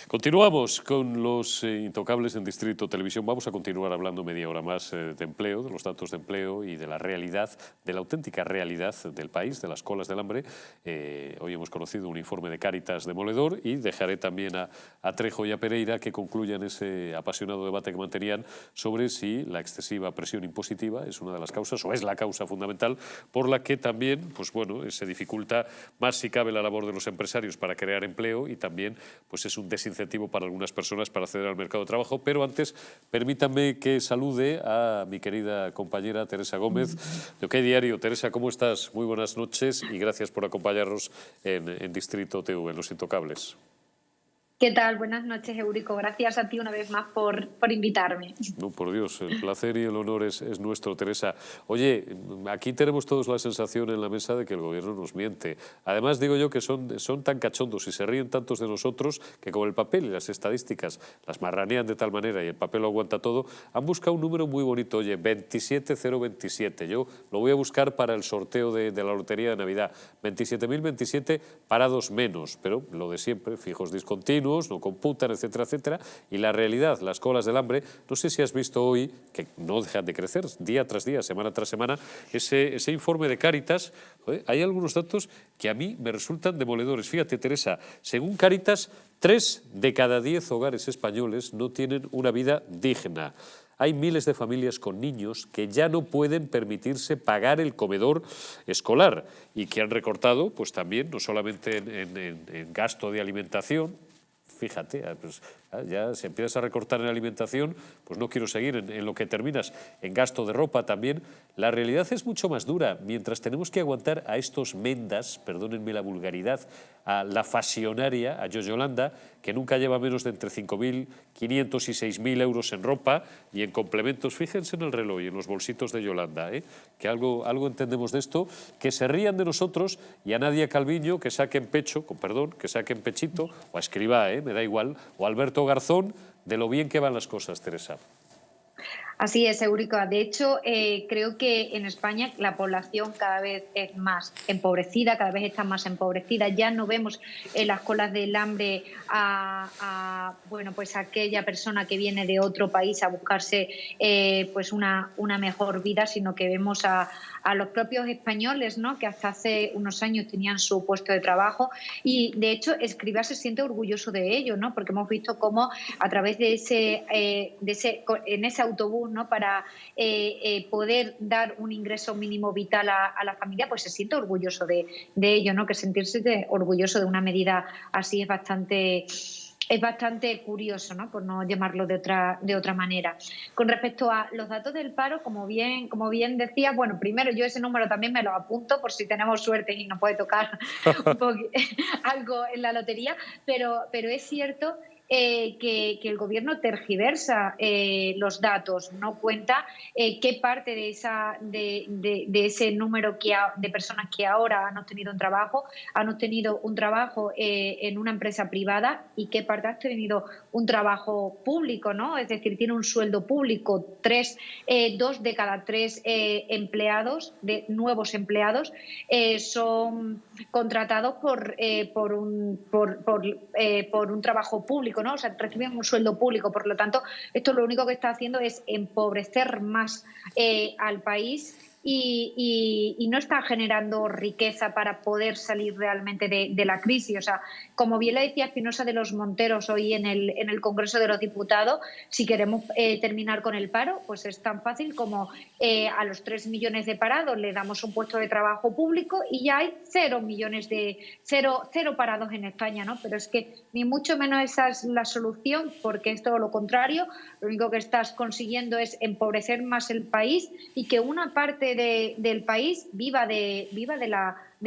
Continuamos con los intocables en Distrito Televisión. Vamos a continuar hablando media hora más de empleo, de los datos de empleo y de la realidad, de la auténtica realidad del país, de las colas del hambre. Hoy hemos conocido un informe de Cáritas demoledor y dejaré también a Trejo y a Pereira que concluyan ese apasionado debate que mantenían sobre si la excesiva presión impositiva es una de las causas o es la causa fundamental por la que también pues bueno, se dificulta más si cabe la labor de los empresarios para crear empleo y también pues es un desincentivo para algunas personas para acceder al mercado de trabajo. Pero antes, permítanme que salude a mi querida compañera Teresa Gómez de OK Diario. Teresa, ¿cómo estás? Muy buenas noches y gracias por acompañarnos en Distrito TV, en Los Intocables. ¿Qué tal? Buenas noches, Eurico. Gracias a ti una vez más por invitarme. No, por Dios, el placer y el honor es nuestro, Teresa. Oye, aquí tenemos todos la sensación en la mesa de que el gobierno nos miente. Además, digo yo que son tan cachondos y se ríen tantos de nosotros que como el papel y las estadísticas las marranean de tal manera y el papel lo aguanta todo, han buscado un número muy bonito, oye, 27027. Yo lo voy a buscar para el sorteo de la lotería de Navidad. 27.027 parados menos, pero lo de siempre, fijos discontinuos, no computan, etcétera, etcétera. Y la realidad, las colas del hambre, no sé si has visto hoy, que no dejan de crecer día tras día, semana tras semana, ese informe de Cáritas. Hay algunos datos que a mí me resultan demoledores. Fíjate, Teresa, según Cáritas, 3 de cada 10 hogares españoles no tienen una vida digna. Hay miles de familias con niños que ya no pueden permitirse pagar el comedor escolar y que han recortado, pues también, no solamente en gasto de alimentación. Fíjate, pues, ya si empiezas a recortar en alimentación, pues no quiero seguir en lo que terminas, en gasto de ropa también. La realidad es mucho más dura. Mientras tenemos que aguantar a estos mendas, perdónenme la vulgaridad, a la fasionaria, a Yoyolanda, que nunca lleva menos de entre 5.500 y 6.000 euros en ropa y en complementos. Fíjense en el reloj y en los bolsitos de Yolanda, que algo entendemos de esto, que se rían de nosotros y a Nadia Calviño que saquen pecho, con perdón, que saquen pechito, o a Escrivá, me da igual, o a Alberto Garzón, de lo bien que van las cosas, Teresa. Así es, Eurico. De hecho, creo que en España la población cada vez es más empobrecida, cada vez está más empobrecida. Ya no vemos en las colas del hambre bueno, pues a aquella persona que viene de otro país a buscarse pues una mejor vida, sino que vemos a los propios españoles, ¿no?, que hasta hace unos años tenían su puesto de trabajo y, de hecho, Escrivá se siente orgulloso de ello, ¿no?, porque hemos visto cómo a través de en ese autobús, ¿no?, para poder dar un ingreso mínimo vital a la familia, pues se siente orgulloso de ello, ¿no?, que sentirse orgulloso de una medida así es bastante curioso, ¿no?, por no llamarlo de otra manera. Con respecto a los datos del paro, como bien decía, bueno, primero yo ese número también me lo apunto por si tenemos suerte y nos puede tocar algo en la lotería, pero es cierto que el gobierno tergiversa los datos, no cuenta qué parte de ese número de personas que ahora han obtenido un trabajo en una empresa privada y qué parte han tenido un trabajo público, ¿no? Es decir, tiene un sueldo público. 2 de cada 3 empleados, nuevos empleados, son contratados por un trabajo público, ¿no? O sea, reciben un sueldo público. Por lo tanto, esto lo único que está haciendo es empobrecer más al país y no está generando riqueza para poder salir realmente de la crisis. O sea, como bien le decía Espinosa de los Monteros hoy en el Congreso de los Diputados, si queremos terminar con el paro, pues es tan fácil como a los 3 millones de parados le damos un puesto de trabajo público y ya hay 0 parados en España, ¿no? Pero es que ni mucho menos esa es la solución, porque es todo lo contrario. Lo único que estás consiguiendo es empobrecer más el país y que una parte del país viva de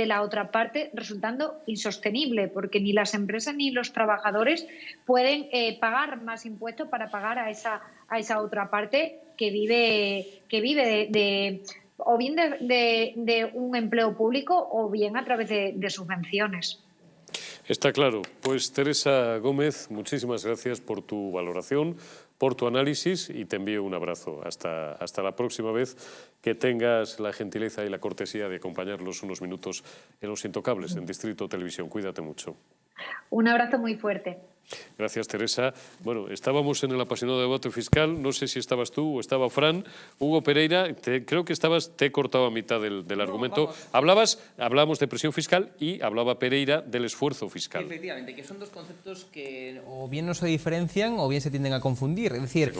la otra parte, resultando insostenible, porque ni las empresas ni los trabajadores pueden pagar más impuestos para pagar a esa otra parte que vive o bien de un empleo público o bien a través de subvenciones. Está claro. Pues Teresa Gómez, muchísimas gracias por tu valoración, por tu análisis y te envío un abrazo. Hasta la próxima vez que tengas la gentileza y la cortesía de acompañarnos unos minutos en Los Intocables, en Distrito Televisión. Cuídate mucho. Un abrazo muy fuerte. Gracias, Teresa. Bueno, estábamos en el apasionado debate fiscal. No sé si estabas tú o estaba Fran. Hugo Pereira, creo que te he cortado a mitad del argumento. Hablábamos de presión fiscal y hablaba Pereira del esfuerzo fiscal. Efectivamente, que son dos conceptos que o bien no se diferencian o bien se tienden a confundir. Es decir,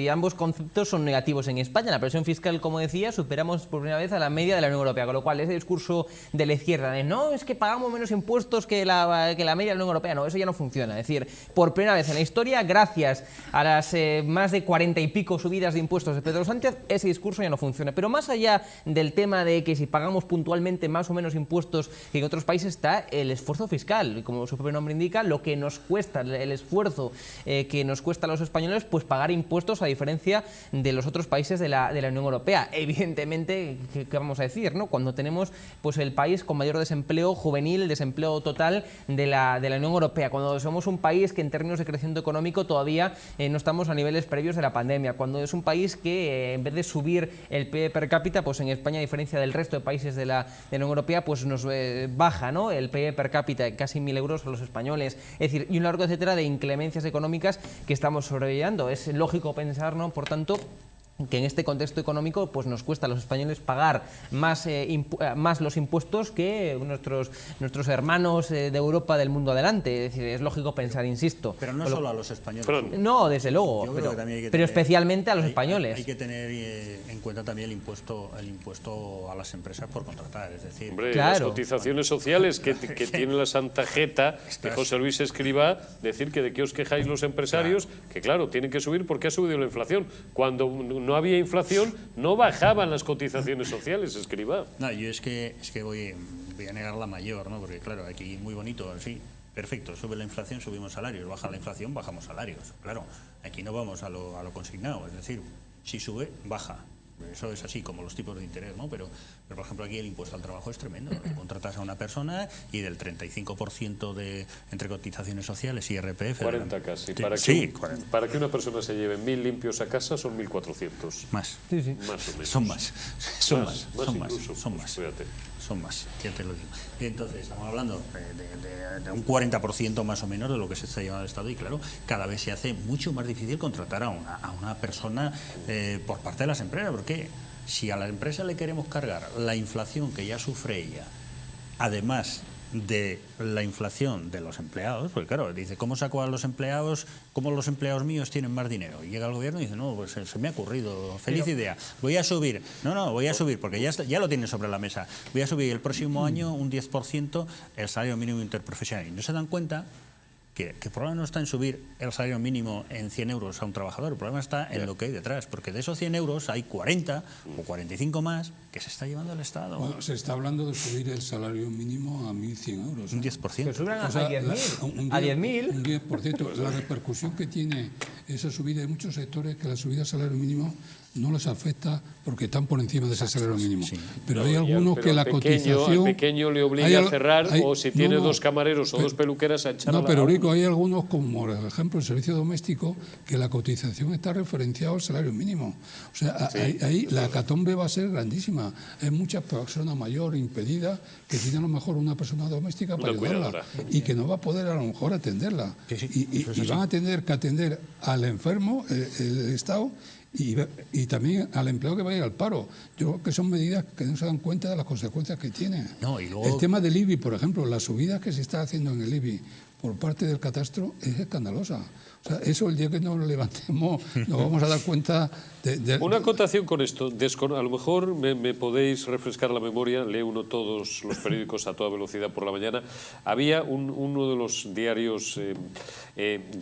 ambos conceptos son negativos en España. En la presión fiscal, como decía, superamos por primera vez a la media de la Unión Europea, con lo cual ese discurso de la izquierda de no, es que pagamos menos impuestos que la media de la Unión Europea, no, eso ya no funciona. Es decir, por primera vez en la historia, gracias a las más de 40 y pico subidas de impuestos de Pedro Sánchez, ese discurso ya no funciona. Pero más allá del tema de que si pagamos puntualmente más o menos impuestos que en otros países, está el esfuerzo fiscal. Y como su propio nombre indica, lo que nos cuesta, el esfuerzo que nos cuesta a los españoles, pues pagar impuestos a diferencia de los otros países de la Unión Europea. Evidentemente, ¿qué vamos a decir, no? Cuando tenemos pues el país con mayor desempleo juvenil, desempleo total de la Unión Europea, cuando somos un país que en términos de crecimiento económico todavía no estamos a niveles previos de la pandemia, cuando es un país que en vez de subir el PIB per cápita, pues en España, a diferencia del resto de países de la Unión Europea, pues nos baja, ¿no?, el PIB per cápita en casi 1.000 euros a los españoles. Es decir, y un largo etcétera de inclemencias económicas que estamos sobrellevando. Es lógico pensar, ¿no?, por tanto, que en este contexto económico pues nos cuesta a los españoles pagar más los impuestos que nuestros hermanos de Europa, del mundo adelante. Es decir, es lógico pensar, insisto. Pero no solo a los españoles. No, desde luego, pero especialmente a los españoles. Hay que tener en cuenta también el impuesto a las empresas por contratar. Es decir, hombre, las cotizaciones sociales que tiene la Santa Jeta de José Luis Escrivá, decir que de qué os quejáis los empresarios, que claro, tienen que subir porque ha subido la inflación. Cuando no había inflación, no bajaban las cotizaciones sociales, Escrivá. No, yo es que voy a negar la mayor, ¿no? Porque claro, aquí muy bonito, sí, perfecto, sube la inflación, subimos salarios, baja la inflación, bajamos salarios. Claro, aquí no vamos a lo consignado, es decir, si sube, baja. Eso es así, como los tipos de interés, ¿no? Pero por ejemplo, aquí el impuesto al trabajo es tremendo. Tú contratas a una persona y del 35% entre cotizaciones sociales y IRPF... 40 casi. Sí, para que una persona se lleve 1.000 limpios a casa son 1.400. Más. Sí, sí. Más o menos. Son más. Fíjate. Son más, ya te lo digo. Y entonces, estamos hablando de un 40% más o menos de lo que se está llevando al Estado, y claro, cada vez se hace mucho más difícil contratar a una persona por parte de las empresas, porque si a la empresa le queremos cargar la inflación que ya sufre ella, además de la inflación de los empleados, porque claro, dice, ¿cómo saco a los empleados? ¿Cómo los empleados míos tienen más dinero? Y llega el gobierno y dice, no, pues se me ha ocurrido, feliz idea, voy a subir. No, voy a subir, porque ya lo tienen sobre la mesa. Voy a subir el próximo año un 10% el salario mínimo interprofesional. Y no se dan cuenta que el problema no está en subir el salario mínimo en 100 euros a un trabajador, el problema está en lo que hay detrás, porque de esos 100 euros hay 40 o 45 más que se está llevando el Estado. Bueno, se está hablando de subir el salario mínimo a 1.100 euros. Un 10%. Que suban a 10.000. A 10.000. Un 10%. La repercusión que tiene esa subida, hay muchos sectores que la subida del salario mínimo no les afecta porque están por encima de ese salario mínimo. Sí. Pero hay algunos que la cotización... Al pequeño le obliga a cerrar, o si tiene dos camareros o dos peluqueras a echar a la... No, pero Rico, hay algunos, como por ejemplo el servicio doméstico, que la cotización está referenciada al salario mínimo. O sea, ahí la hecatombe va a ser grandísima. Hay muchas personas mayores impedidas que tienen a lo mejor una persona doméstica para ayudarla y que no va a poder a lo mejor atenderla. Y van a tener que atender al enfermo, el Estado, y también al empleado que va a ir al paro. Yo creo que son medidas que no se dan cuenta de las consecuencias que tienen. No, y luego... El tema del IBI, por ejemplo, la subida que se está haciendo en el IBI por parte del catastro es escandalosa. O sea, eso el día que nos lo levantemos nos vamos a dar cuenta de... Una acotación con esto. A lo mejor me podéis refrescar la memoria, lee uno todos los periódicos a toda velocidad por la mañana. Había uno de los diarios,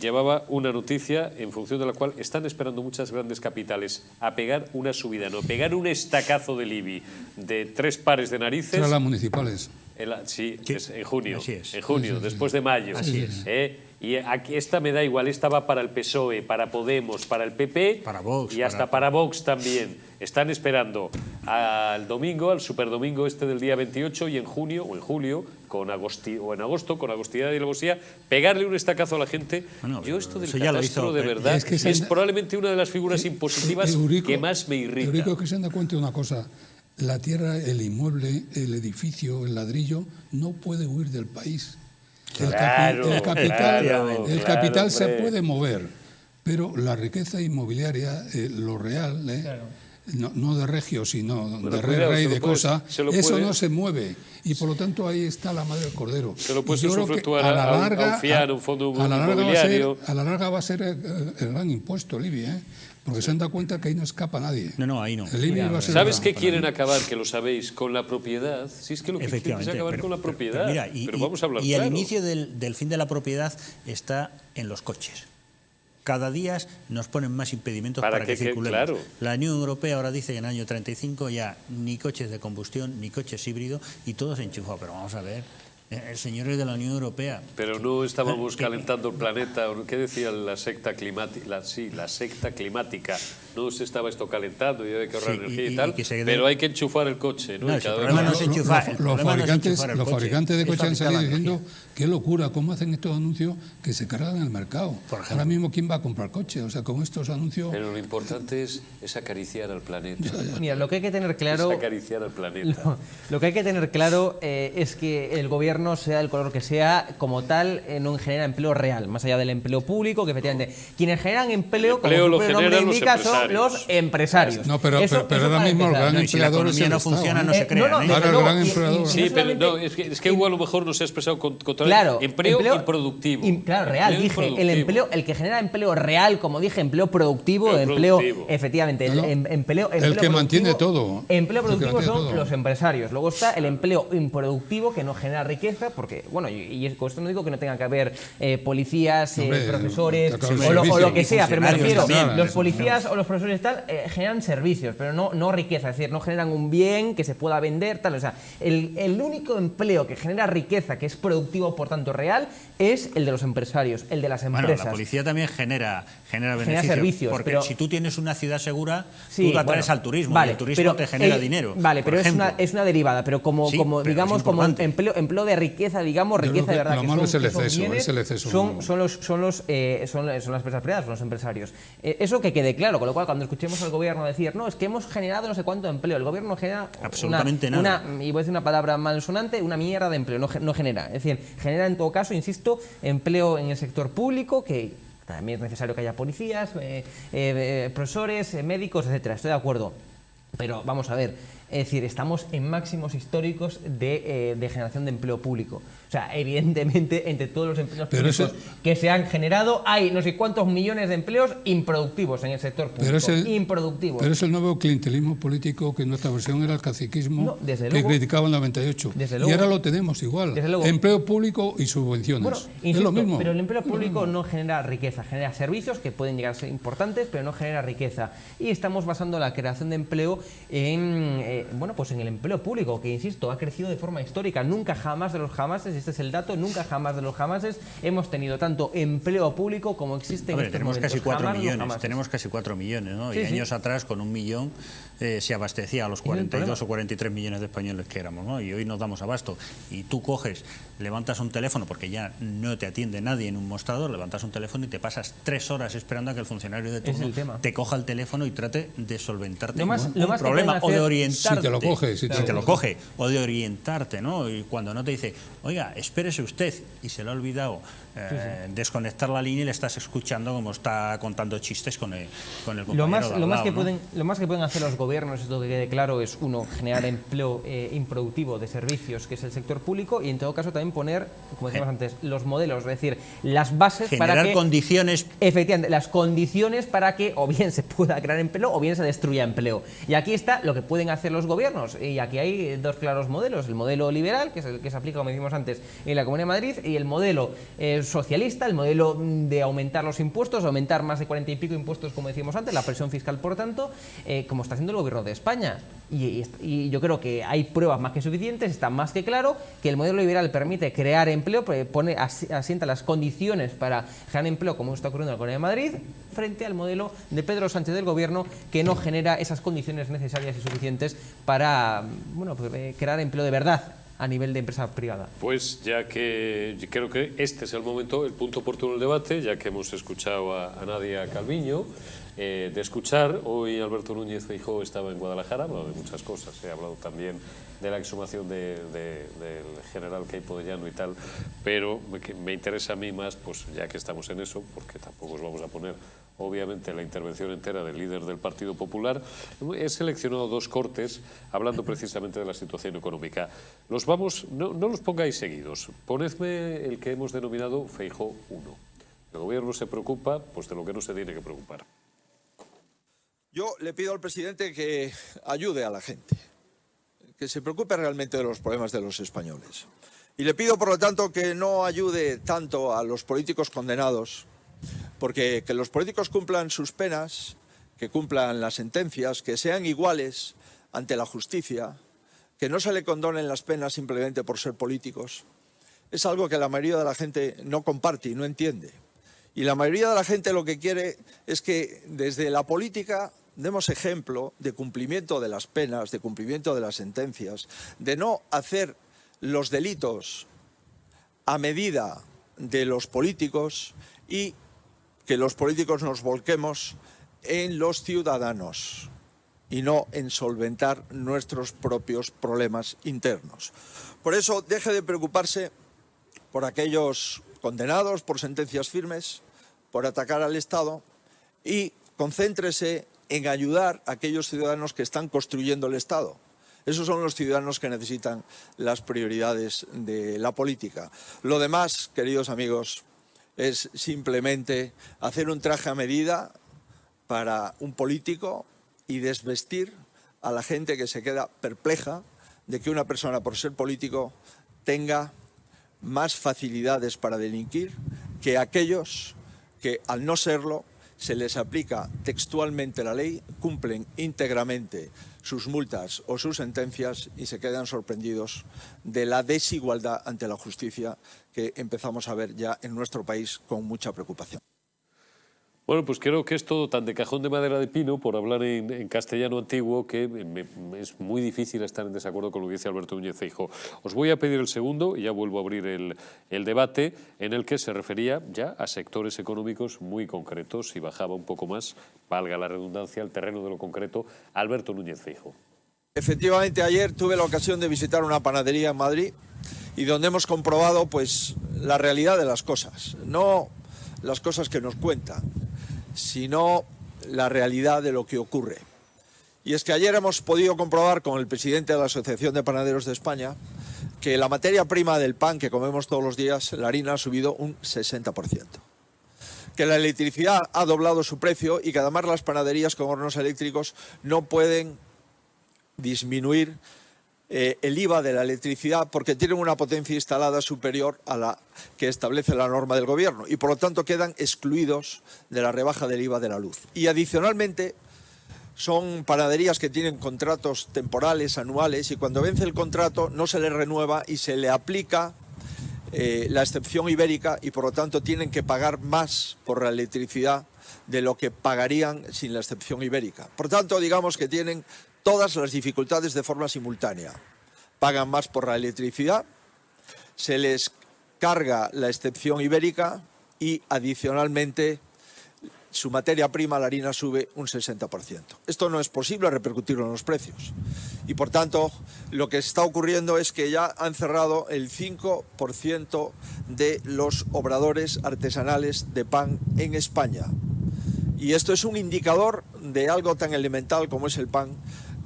llevaba una noticia en función de la cual están esperando muchas grandes capitales a pegar una subida, no, pegar un estacazo del IBI de 3 pares de narices. Serán las municipales. Sí, es en junio. Así es. En junio, sí. Después de mayo. Así es. Y aquí esta me da igual, esta va para el PSOE, para Podemos, para el PP, para Vox, y hasta para Vox también. Están esperando al domingo, al superdomingo este del día 28, y en junio o en julio, en agosto, con agostidad y alevosía, pegarle un estacazo a la gente. Bueno, yo esto del catastro, de verdad, es probablemente una de las figuras impositivas que más me irrita. Eurico, que se han dado cuenta de una cosa. La tierra, el inmueble, el edificio, el ladrillo, no puede huir del país. El capital se hombre. puede mover, pero la riqueza inmobiliaria, lo real, no de regio, sino Bueno, de cuidado, rey se lo de puede- cosa, se lo eso puede- no se mueve. Y por lo tanto ahí está la madre del cordero. Se lo Y puedes yo creo que usufructuar a un FIAN, un fondo inmobiliario. a la larga va a ser el gran impuesto, Libby, porque se han dado cuenta que ahí no escapa nadie. No, ahí no. El IBI va a ser ¿Sabes el qué gran quieren para mí. acabar, que lo sabéis, con la propiedad? Si es que lo que quieren es Efectivamente. acabar con la propiedad. Mira, Pero vamos a hablar y el claro. inicio del fin de la propiedad está en los coches. Cada día nos ponen más impedimentos Para para que que- circulemos. claro. La Unión Europea ahora dice que en el año 35 ya ni coches de combustión, ni coches híbridos y todos enchufados. Pero vamos a ver, el señor es de la Unión Europea. Pero no estábamos calentando el planeta. ¿Qué decía la secta climática? La secta climática. No se estaba esto calentando y hay que ahorrar Sí, energía y y tal. que se Pero hay que enchufar el coche, ¿no? No, Y el cada vez problema más. no es enchufar. El Los problema no es fabricantes, enchufar el los coche, fabricantes de es coches han fabricar salido la diciendo energía. qué locura, cómo hacen estos anuncios que se cargan el mercado. Por ejemplo. Ahora mismo, ¿quién va a comprar coche? O sea, con estos anuncios... Pero lo importante es acariciar al planeta. Mira, lo que hay que tener Es claro... acariciar al planeta. Lo que hay que tener claro es que el gobierno, sea el color que sea, como tal, no genera empleo real, más allá del empleo público, que efectivamente quienes generan empleo, El empleo como lo su propio nombre generan los indica, son empresarios. los empresarios. No, pero Eso ahora para mismo el empezar. gran No, y si la empleador es economía el no Estado, funciona, ¿eh? no se crean, no, ¿eh? desde Ahora el luego, gran y empleador. no Sí, pero solamente- no, es que igual a lo mejor no se ha expresado con Claro, empleo improductivo. Claro, real, Empleo dije, el improductivo. empleo, el que genera empleo real, como dije, empleo productivo, Empleo empleo, productivo. efectivamente, No, no. empleo El que mantiene productivo- todo. Empleo El que productivo mantiene son todo. los empresarios. Luego está el empleo improductivo, que no genera riqueza, porque, bueno, y con esto no digo que no tenga que haber policías, Hombre, profesores, está claro, o lo servicios. que sea, pero me Funcionarios refiero, también, los policías o los profesores tal, generan servicios, pero no riqueza, es decir, no generan un bien que se pueda vender, tal. O sea, el único empleo que genera riqueza, que es productivo, por tanto real, es el de los empresarios, el de las Bueno, empresas. la policía también genera beneficios. servicios, porque pero- si tú tienes una ciudad segura, Sí, tú la traes bueno, al turismo vale, y el turismo pero, te genera dinero. Vale, por pero ejemplo. es una derivada, pero Sí, pero digamos, es como importante. empleo de riqueza, digamos, Yo creo riqueza de que verdad. lo que malo son- es el que son exceso, bienes, es el exceso. son las empresas privadas, son los empresarios. Eso que quede claro, con lo cual cuando escuchemos al gobierno decir, no, es que hemos generado no sé cuánto empleo, el gobierno genera Absolutamente nada. y voy a decir una palabra malsonante, una mierda de empleo, no genera. Es decir, genera en todo caso, insisto, empleo en el sector público, que también es necesario que haya policías, profesores, médicos, etcétera. Estoy de acuerdo. Pero vamos a ver, es decir, estamos en máximos históricos de generación de empleo público. O sea, evidentemente, entre todos los empleos Pero públicos ese- que se han generado, hay no sé cuántos millones de empleos improductivos en el sector público. Pero es el, improductivos. pero es el nuevo clientelismo político, que en nuestra versión era el caciquismo, No, desde que luego. criticaba en 98. Desde Y luego. ahora lo tenemos igual. Desde luego. Empleo público y subvenciones. Bueno, es insisto, lo mismo. pero el empleo público no genera riqueza, genera servicios que pueden llegar a ser importantes, pero no genera riqueza. Y estamos basando la creación de empleo pues en el empleo público, que insisto, ha crecido de forma histórica. Nunca jamás de los jamases, este es el dato, nunca jamás de los jamases hemos tenido tanto empleo público como existe Hombre, en estos tenemos momentos. casi 4 Jamás de los millones, jamases. tenemos casi 4 millones, ¿no? Sí, y sí. años atrás con 1 millón se abastecía a los Ese es el 42 problema. o 43 millones de españoles que éramos, ¿no? Y hoy nos damos abasto. Y tú coges, levantas un teléfono, porque ya no te atiende nadie en un mostrador, levantas un teléfono y te pasas 3 horas esperando a que el funcionario de Ese es turno el tema. te coja el teléfono y trate de solventarte Lo más- un lo más que problema pueden o de hacer- orientarte. Si te lo coge, si te lo coge, o de orientarte, ¿no? Y cuando no te dice, oiga, espérese usted, y se le ha olvidado desconectar la línea y le estás escuchando como está contando chistes con el compañero Lo más, de al lo, más lado, que ¿no? pueden hacer los gobiernos, esto que quede claro, es uno, generar empleo improductivo de servicios, que es el sector público, y en todo caso también poner, como decíamos antes, los modelos, es decir, las bases para Generar que... condiciones. Efectivamente, las condiciones para que o bien se pueda crear empleo o bien se destruya empleo. Y aquí está lo que pueden hacer los gobiernos. Y aquí hay dos claros modelos. El modelo liberal, que es el que se aplica, como decimos antes, en la Comunidad de Madrid, y el modelo socialista, el modelo de aumentar los impuestos, aumentar más de 40 y pico impuestos, como decíamos antes, la presión fiscal, por tanto, como está haciendo el gobierno de España. Y yo creo que hay pruebas más que suficientes, está más que claro que el modelo liberal permite crear empleo, asienta las condiciones para generar empleo, como está ocurriendo en la Comunidad de Madrid, frente al modelo de Pedro Sánchez del Gobierno, que no genera esas condiciones necesarias y suficientes para crear empleo de verdad a nivel de empresa privada. Pues ya que creo que este es el momento, el punto oportuno del debate, ya que hemos escuchado a Nadia Calviño, de escuchar. Hoy Alberto Núñez Feijóo estaba en Guadalajara, ha hablado de muchas cosas, ha hablado también de la exhumación del general Queipo de Llano y tal, pero me interesa a mí más, pues ya que estamos en eso, porque tampoco os vamos a poner obviamente la intervención entera del líder del Partido Popular. He seleccionado dos cortes hablando precisamente de la situación económica. Los vamos, no los pongáis seguidos, ponedme el que hemos denominado Feijóo 1. El gobierno se preocupa pues de lo que no se tiene que preocupar. Yo le pido al presidente que ayude a la gente, que se preocupe realmente de los problemas de los españoles. Y le pido, por lo tanto, que no ayude tanto a los políticos condenados, porque que los políticos cumplan sus penas, que cumplan las sentencias, que sean iguales ante la justicia, que no se le condonen las penas simplemente por ser políticos, es algo que la mayoría de la gente no comparte y no entiende. Y la mayoría de la gente lo que quiere es que desde la política demos ejemplo de cumplimiento de las penas, de cumplimiento de las sentencias, de no hacer los delitos a medida de los políticos y que los políticos nos volquemos en los ciudadanos y no en solventar nuestros propios problemas internos. Por eso, deje de preocuparse por aquellos condenados por sentencias firmes, por atacar al Estado, y concéntrese en ayudar a aquellos ciudadanos que están construyendo el Estado. Esos son los ciudadanos que necesitan las prioridades de la política. Lo demás, queridos amigos, es simplemente hacer un traje a medida para un político y desvestir a la gente que se queda perpleja de que una persona, por ser político, tenga más facilidades para delinquir que aquellos que, al no serlo, se les aplica textualmente la ley, cumplen íntegramente sus multas o sus sentencias y se quedan sorprendidos de la desigualdad ante la justicia que empezamos a ver ya en nuestro país con mucha preocupación. Bueno, pues creo que es todo tan de cajón de madera de pino, por hablar en castellano antiguo, que es muy difícil estar en desacuerdo con lo que dice Alberto Núñez Feijóo. Os voy a pedir el segundo, y ya vuelvo a abrir el debate, en el que se refería ya a sectores económicos muy concretos y bajaba un poco más, valga la redundancia, al terreno de lo concreto, Alberto Núñez Feijóo. Efectivamente, ayer tuve la ocasión de visitar una panadería en Madrid y donde hemos comprobado pues la realidad de las cosas, no las cosas que nos cuentan, sino la realidad de lo que ocurre. Y es que ayer hemos podido comprobar con el presidente de la Asociación de Panaderos de España que la materia prima del pan que comemos todos los días, la harina, ha subido un 60%. Que la electricidad ha doblado su precio y que además las panaderías con hornos eléctricos no pueden disminuir el IVA de la electricidad porque tienen una potencia instalada superior a la que establece la norma del gobierno y por lo tanto quedan excluidos de la rebaja del IVA de la luz. Y adicionalmente son panaderías que tienen contratos temporales, anuales, y cuando vence el contrato no se les renueva y se le aplica la excepción ibérica y por lo tanto tienen que pagar más por la electricidad de lo que pagarían sin la excepción ibérica. Por tanto, digamos que tienen todas las dificultades de forma simultánea. Pagan más por la electricidad, se les carga la excepción ibérica y adicionalmente su materia prima, la harina, sube un 60%. Esto no es posible repercutirlo en los precios. Y por tanto, lo que está ocurriendo es que ya han cerrado el 5% de los obradores artesanales de pan en España. Y esto es un indicador de algo tan elemental como es el pan,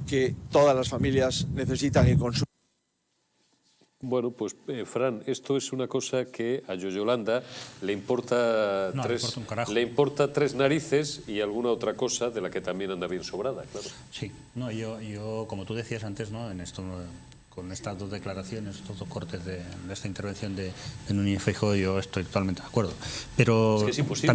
que todas las familias necesitan y consumen. Bueno, pues Fran, esto es una cosa que a Yolanda le importa, le importa tres narices y alguna otra cosa de la que también anda bien sobrada, claro. Sí, no, yo como tú decías antes, ¿no? En esto, con estas dos declaraciones, estos dos cortes de esta intervención de Núñez Feijóo, yo estoy totalmente de acuerdo. Pero es que es imposible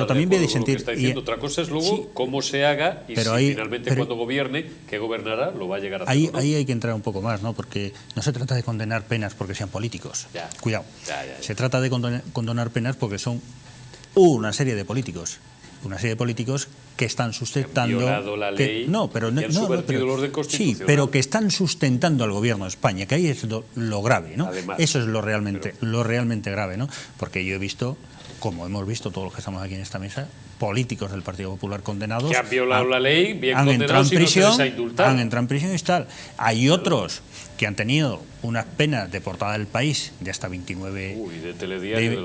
también voy a disentir. Está diciendo. Otra cosa es luego sí, cómo se haga y si finalmente cuando gobierne, que gobernará, lo va a llegar a hacer. Ahí hay que entrar un poco más, ¿no? Porque no se trata de condenar penas porque sean políticos. Ya. Cuidado. Ya. Se trata de condonar penas porque son una serie de políticos. Una serie de políticos que están sustentando... Han violado la ley y han subvertido el orden constitucional. Sí, pero que están sustentando al gobierno de España, que ahí es lo grave, ¿no? Además, eso es lo realmente grave, ¿no? Porque yo he visto, como hemos visto todos los que estamos aquí en esta mesa, políticos del Partido Popular condenados... Que han violado la ley, bien han condenados y no se les ha indultado. Han entrado en prisión y tal. Hay otros que han tenido unas penas de portada del país de hasta 29,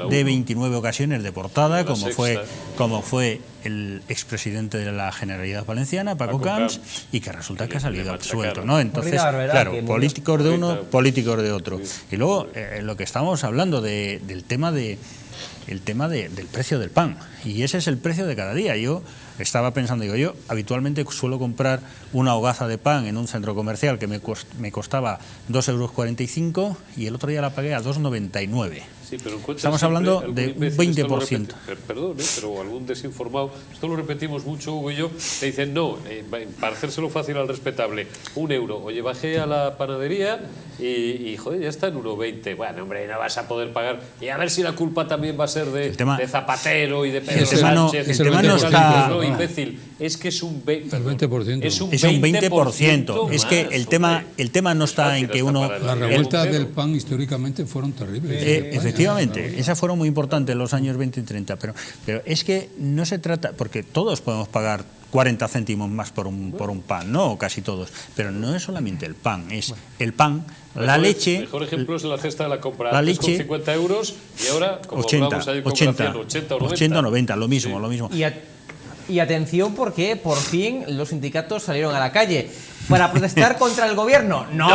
de 29 ocasiones de portada, como fue el expresidente de la Generalidad Valenciana, Paco Camps, y que resulta que ha salido absuelto, ¿no? Entonces, claro, políticos de uno, políticos de otro. Y luego, lo que estábamos hablando del tema del precio del pan, y ese es el precio de cada día. Yo estaba pensando, yo habitualmente suelo comprar una hogaza de pan en un centro comercial que me costaba 2,45 € y el otro día la pagué a 2,99 €. Sí, pero estamos hablando de un 20%. Perdón, pero algún desinformado, esto lo repetimos mucho, Hugo y yo, te dicen, no, para hacérselo fácil al respetable, 1 €. Oye, bajé a la panadería y joder, ya está en 1,20 €. Bueno, hombre, no vas a poder pagar. Y a ver si la culpa también va a ser de Zapatero y de Pedro Sánchez. El tema no está... No, imbécil, es que es un 20%. Es un 20%. Es que el tema no está en que uno... Las revueltas del pan históricamente fueron terribles. Efectivamente, esas fueron muy importantes en los años 20 y 30, pero es que no se trata, porque todos podemos pagar 40 céntimos más por un pan, ¿no? Casi todos, pero no es solamente el pan, es el pan, la leche... El mejor ejemplo es la cesta de la compra, la antes leche, con 50 € y ahora, como 80 o 90, lo mismo. Y atención, porque por fin los sindicatos salieron a la calle para protestar contra el gobierno. No,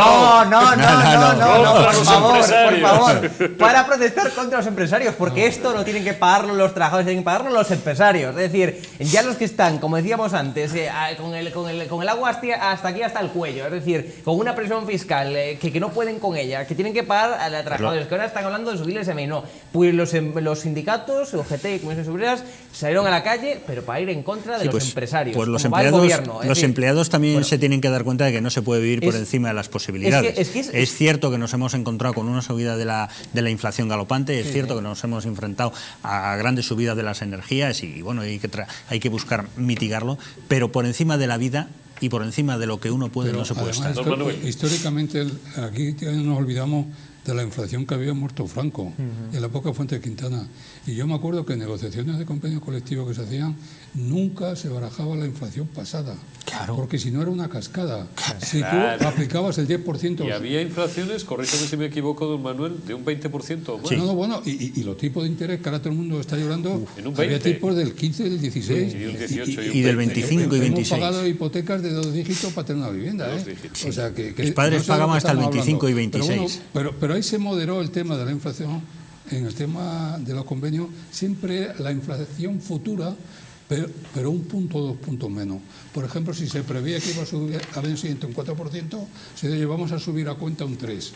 por favor. Para protestar contra los empresarios, porque esto no tienen que pagarlo los trabajadores, tienen que pagarlo los empresarios. Es decir, ya los que están, como decíamos antes, con el agua hasta aquí, hasta el cuello, es decir, con una presión fiscal que no pueden con ella, que tienen que pagar a los trabajadores, que ahora están hablando de subirles el SMI. No, pues los sindicatos, UGT y comisiones obreras, salieron a la calle, pero para ir en contra de los empresarios. Pues los empleados también se tienen que dar cuenta de que no se puede vivir por encima de las posibilidades. Es cierto que nos hemos encontrado con una subida de la inflación galopante, es cierto que nos hemos enfrentado a grandes subidas de las energías y bueno, hay que buscar mitigarlo, pero por encima de la vida y por encima de lo que uno puede, no se puede estar. Históricamente, aquí nos olvidamos de la inflación que había muerto Franco, en la época Fuente de Quintana. Y yo me acuerdo que en negociaciones de convenios colectivos que se hacían, nunca se barajaba la inflación pasada. Claro. Porque si no era una cascada. Si tú aplicabas el 10%... Y había inflaciones, corrígeme si me equivoco, don Manuel, de un 20% o más. Sí. Bueno, y los tipos de interés que ahora todo el mundo está llorando, en un 20. Había tipos del 15, del 16... Y del 18 y del 25 y 26. Hemos pagado hipotecas de 2 dígitos para tener una vivienda. O sea, que mis padres pagaban hasta el 25 y 26. Pero ahí se moderó el tema de la inflación. En el tema de los convenios, siempre la inflación futura, pero 1 punto o 2 puntos menos. Por ejemplo, si se preveía que iba a subir al año siguiente un 4%, se dice, vamos a subir a cuenta un 3%.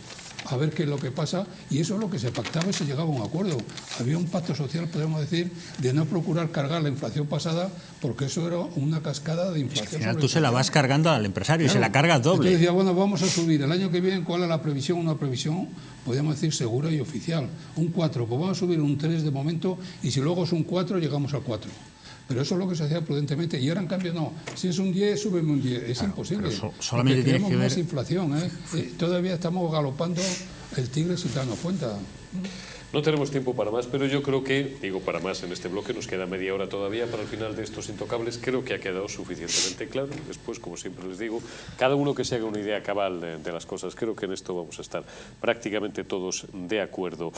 A ver qué es lo que pasa, y eso es lo que se pactaba y se llegaba a un acuerdo. Había un pacto social, podemos decir, de no procurar cargar la inflación pasada, porque eso era una cascada de inflación. Es que al final tú se la vas cargando al empresario, claro, y se la cargas doble. Entonces decía, bueno, vamos a subir el año que viene, ¿cuál es la previsión? Una previsión, podríamos decir, segura y oficial. Un 4, pues vamos a subir un 3 de momento, y si luego es un 4, llegamos al 4. Pero eso es lo que se hacía prudentemente. Y ahora, en cambio, no. Si es un 10, súbeme un 10. Es imposible. Solamente tenemos más inflación. Todavía estamos galopando el tigre sin darnos cuenta. No tenemos tiempo para más, pero yo creo que, digo para más en este bloque, nos queda media hora todavía para el final de estos intocables. Creo que ha quedado suficientemente claro. Después, como siempre les digo, cada uno que se haga una idea cabal de las cosas. Creo que en esto vamos a estar prácticamente todos de acuerdo.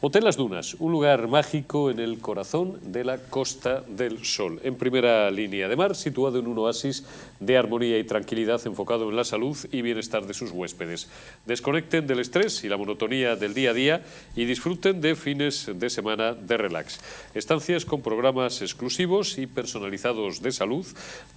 Hotel Las Dunas, un lugar mágico en el corazón de la Costa del Sol. En primera línea de mar, situado en un oasis de armonía y tranquilidad enfocado en la salud y bienestar de sus huéspedes. Desconecten del estrés y la monotonía del día a día y disfruten de fines de semana de relax. Estancias con programas exclusivos y personalizados de salud,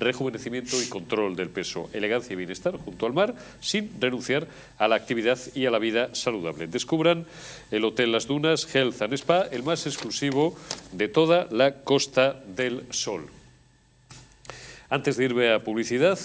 rejuvenecimiento y control del peso, elegancia y bienestar junto al mar, sin renunciar a la actividad y a la vida saludable. Descubran el Hotel Las Dunas Health and Spa, el más exclusivo de toda la Costa del Sol. Antes de irme a publicidad,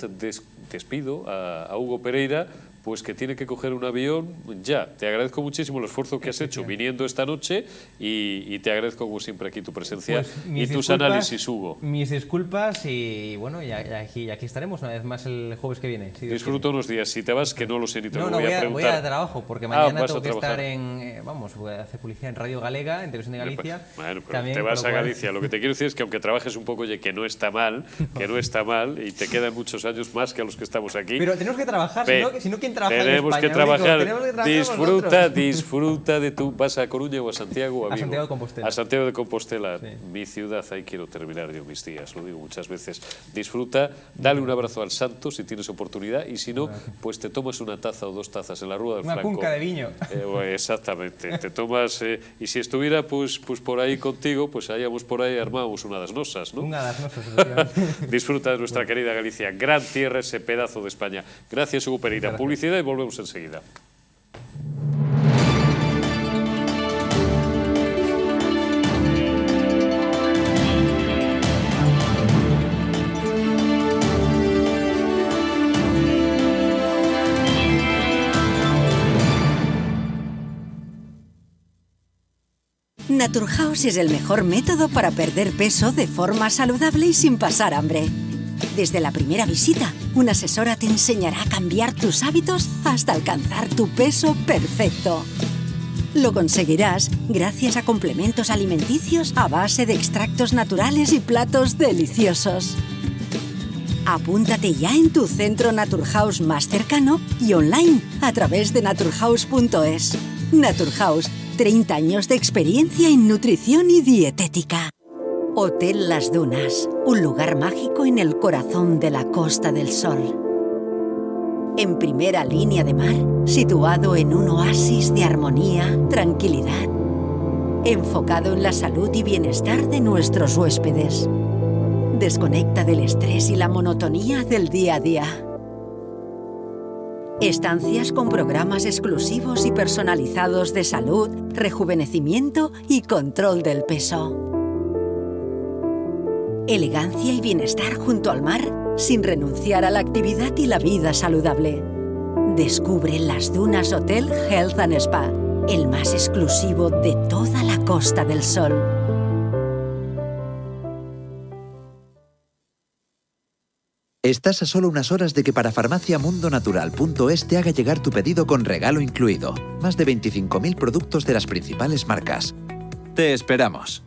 despido a Hugo Pereira pues que tiene que coger un avión ya. Te agradezco muchísimo el esfuerzo que has hecho viniendo esta noche y te agradezco como siempre aquí tu presencia y tus análisis, Hugo. Mis disculpas y bueno, y aquí estaremos una vez más el jueves que viene. Si Disfruta unos días. Si te vas, que no lo sé ni te lo voy a preguntar. Voy a trabajo, porque mañana tengo que trabajar. estar voy a hacer publicidad en Radio Galega, en Televisión de Galicia. Bueno, pero también, te vas a Galicia. Lo que te quiero decir es que aunque trabajes un poco, oye, que no está mal, y te quedan muchos años más que a los que estamos aquí. Pero tenemos que trabajar, si no, ¿quién trabaja en Tenemos España, que trabajar. Disfruta Disfruta de tu... ¿Vas a Coruña o a Santiago, amigo? A Santiago de Compostela. A Santiago de Compostela, sí. Mi ciudad, ahí quiero terminar yo mis días, lo digo muchas veces. Disfruta, dale un abrazo al santo si tienes oportunidad y si no, pues te tomas una taza o 2 tazas en la Rúa del Franco. Una cunca de viño. Exactamente, te tomas... y si estuviera pues por ahí contigo, pues hayamos por ahí, armábamos una das nosas, ¿no? Una das nosas, efectivamente. Disfruta de nuestra querida Galicia, gran tierra, ese pedazo de España. Gracias, Hugo Pereira. Publicidad y volvemos enseguida. Naturhaus es el mejor método para perder peso de forma saludable y sin pasar hambre. Desde la primera visita, una asesora te enseñará a cambiar tus hábitos hasta alcanzar tu peso perfecto. Lo conseguirás gracias a complementos alimenticios a base de extractos naturales y platos deliciosos. Apúntate ya en tu centro Naturhaus más cercano y online a través de naturhaus.es. Naturhaus, 30 años de experiencia en nutrición y dietética. Hotel Las Dunas, un lugar mágico en el corazón de la Costa del Sol. En primera línea de mar, situado en un oasis de armonía, tranquilidad, enfocado en la salud y bienestar de nuestros huéspedes. Desconecta del estrés y la monotonía del día a día. Estancias con programas exclusivos y personalizados de salud, rejuvenecimiento y control del peso. Elegancia y bienestar junto al mar, sin renunciar a la actividad y la vida saludable. Descubre Las Dunas Hotel Health and Spa, el más exclusivo de toda la Costa del Sol. Estás a solo unas horas de que parafarmaciamundonatural.es te haga llegar tu pedido con regalo incluido. Más de 25.000 productos de las principales marcas. Te esperamos.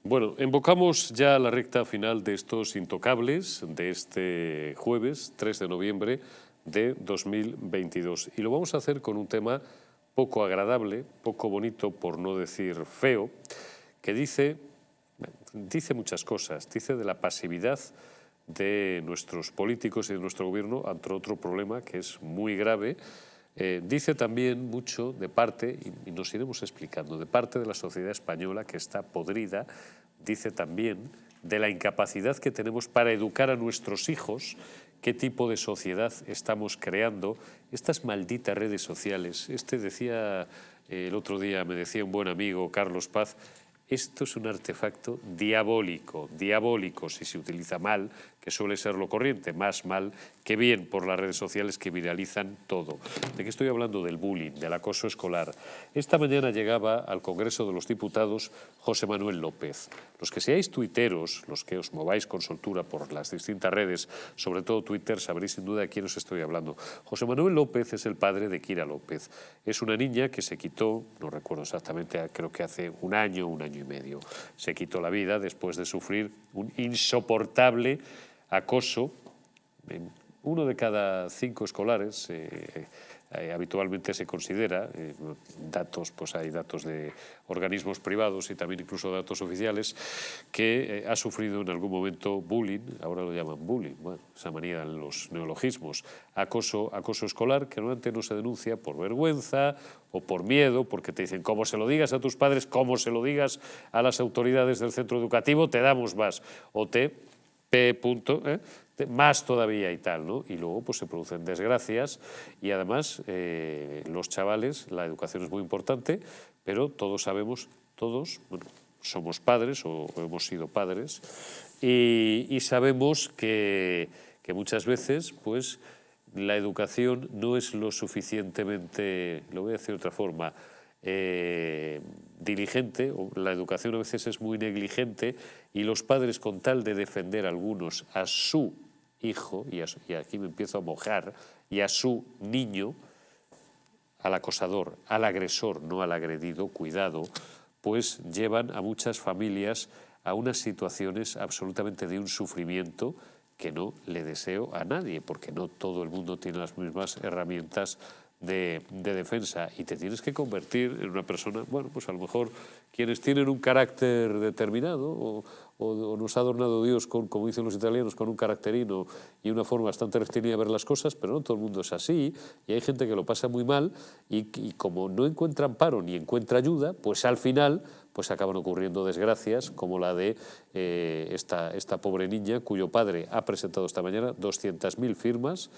Bueno, invocamos ya la recta final de estos intocables de este jueves 3 de noviembre de 2022. Y lo vamos a hacer con un tema poco agradable, poco bonito, por no decir feo, que dice muchas cosas. Dice de la pasividad de nuestros políticos y de nuestro gobierno ante otro problema que es muy grave. Dice también mucho de parte, y nos iremos explicando, de parte de la sociedad española que está podrida. Dice también de la incapacidad que tenemos para educar a nuestros hijos, qué tipo de sociedad estamos creando, estas malditas redes sociales. Decía el otro día, me decía un buen amigo, Carlos Paz, esto es un artefacto diabólico si se utiliza mal, que suele ser lo corriente, más mal que bien por las redes sociales que viralizan todo. ¿De qué estoy hablando? Del bullying, del acoso escolar. Esta mañana llegaba al Congreso de los Diputados José Manuel López. Los que seáis tuiteros, los que os mováis con soltura por las distintas redes, sobre todo Twitter, sabréis sin duda de quién os estoy hablando. José Manuel López es el padre de Kira López. Es una niña que se quitó, no recuerdo exactamente, creo que hace un año y medio, se quitó la vida después de sufrir un insoportable acoso. Uno de cada 5 escolares habitualmente se considera, datos, pues hay datos de organismos privados y también incluso datos oficiales, que ha sufrido en algún momento bullying, ahora lo llaman bullying, bueno, esa manía en los neologismos, acoso escolar, que normalmente no se denuncia por vergüenza o por miedo, porque te dicen, como se lo digas a tus padres, como se lo digas a las autoridades del centro educativo, te damos más, o te P. Más todavía y tal, ¿no? Y luego pues se producen desgracias y además los chavales, la educación es muy importante, pero todos sabemos, bueno, somos padres o hemos sido padres y sabemos que muchas veces pues la educación no es lo suficientemente, lo voy a decir de otra forma, diligente, o la educación a veces es muy negligente y los padres, con tal de defender a algunos a su hijo, y aquí me empiezo a mojar, y a su niño, al acosador, al agresor, no al agredido, cuidado, pues llevan a muchas familias a unas situaciones absolutamente de un sufrimiento que no le deseo a nadie, porque no todo el mundo tiene las mismas herramientas de defensa y te tienes que convertir en una persona, bueno, pues a lo mejor quienes tienen un carácter determinado o nos ha adornado Dios con, como dicen los italianos, con un caracterino y una forma bastante rectilínea de ver las cosas, pero no todo el mundo es así y hay gente que lo pasa muy mal y como no encuentra amparo ni encuentra ayuda, pues al final pues acaban ocurriendo desgracias como la de esta pobre niña cuyo padre ha presentado esta mañana 200.000 firmas.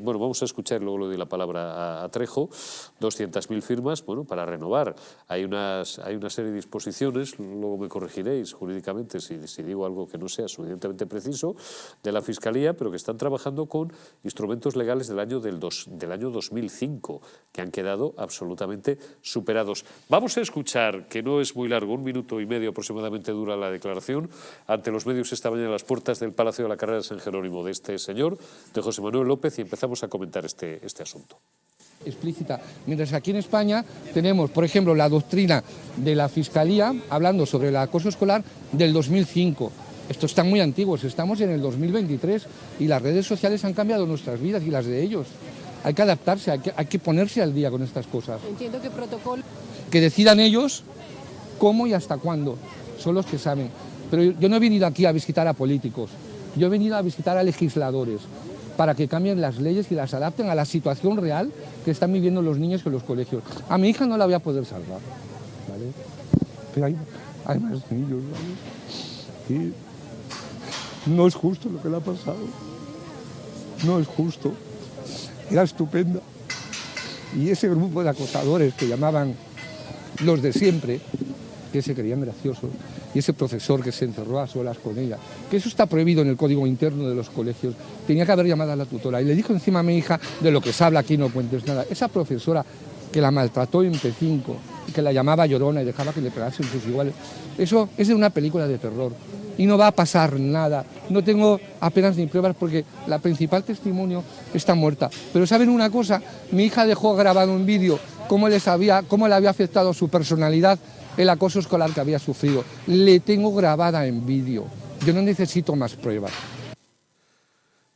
Bueno, vamos a escuchar, luego le doy la palabra a Trejo, 200.000 firmas, bueno, para renovar. Hay una serie de disposiciones, luego me corregiréis jurídicamente si digo algo que no sea suficientemente preciso, de la Fiscalía, pero que están trabajando con instrumentos legales del año 2005, que han quedado absolutamente superados. Vamos a escuchar, que no es muy largo, 1 minuto y medio aproximadamente dura la declaración, ante los medios esta mañana a las puertas del Palacio de la Carrera de San Jerónimo, de este señor, de José Manuel López, y empezamos a comentar este asunto. Explícita. Mientras aquí en España tenemos, por ejemplo, la doctrina de la Fiscalía hablando sobre el acoso escolar del 2005. Estos están muy antiguos, estamos en el 2023 y las redes sociales han cambiado nuestras vidas y las de ellos. Hay que adaptarse, hay que ponerse al día con estas cosas. Entiendo que protocolo... Que decidan ellos cómo y hasta cuándo, son los que saben. Pero yo no he venido aquí a visitar a políticos, yo he venido a visitar a legisladores, para que cambien las leyes y las adapten a la situación real que están viviendo los niños en los colegios. A mi hija no la voy a poder salvar, ¿vale? Pero hay más niños, ¿vale? Y no es justo lo que le ha pasado. No es justo. Era estupenda. Y ese grupo de acosadores que llamaban los de siempre, que se creían graciosos, y ese profesor que se encerró a solas con ella, que eso está prohibido en el código interno de los colegios, tenía que haber llamado a la tutora y le dijo encima a mi hija, de lo que se habla aquí no cuentes nada. Esa profesora que la maltrató en P5, que la llamaba llorona y dejaba que le pegasen sus iguales, eso es de una película de terror y no va a pasar nada. No tengo apenas ni pruebas porque la principal testimonio está muerta. Pero ¿saben una cosa? Mi hija dejó grabado un vídeo cómo le había afectado su personalidad el acoso escolar que había sufrido. Le tengo grabada en vídeo. Yo no necesito más pruebas.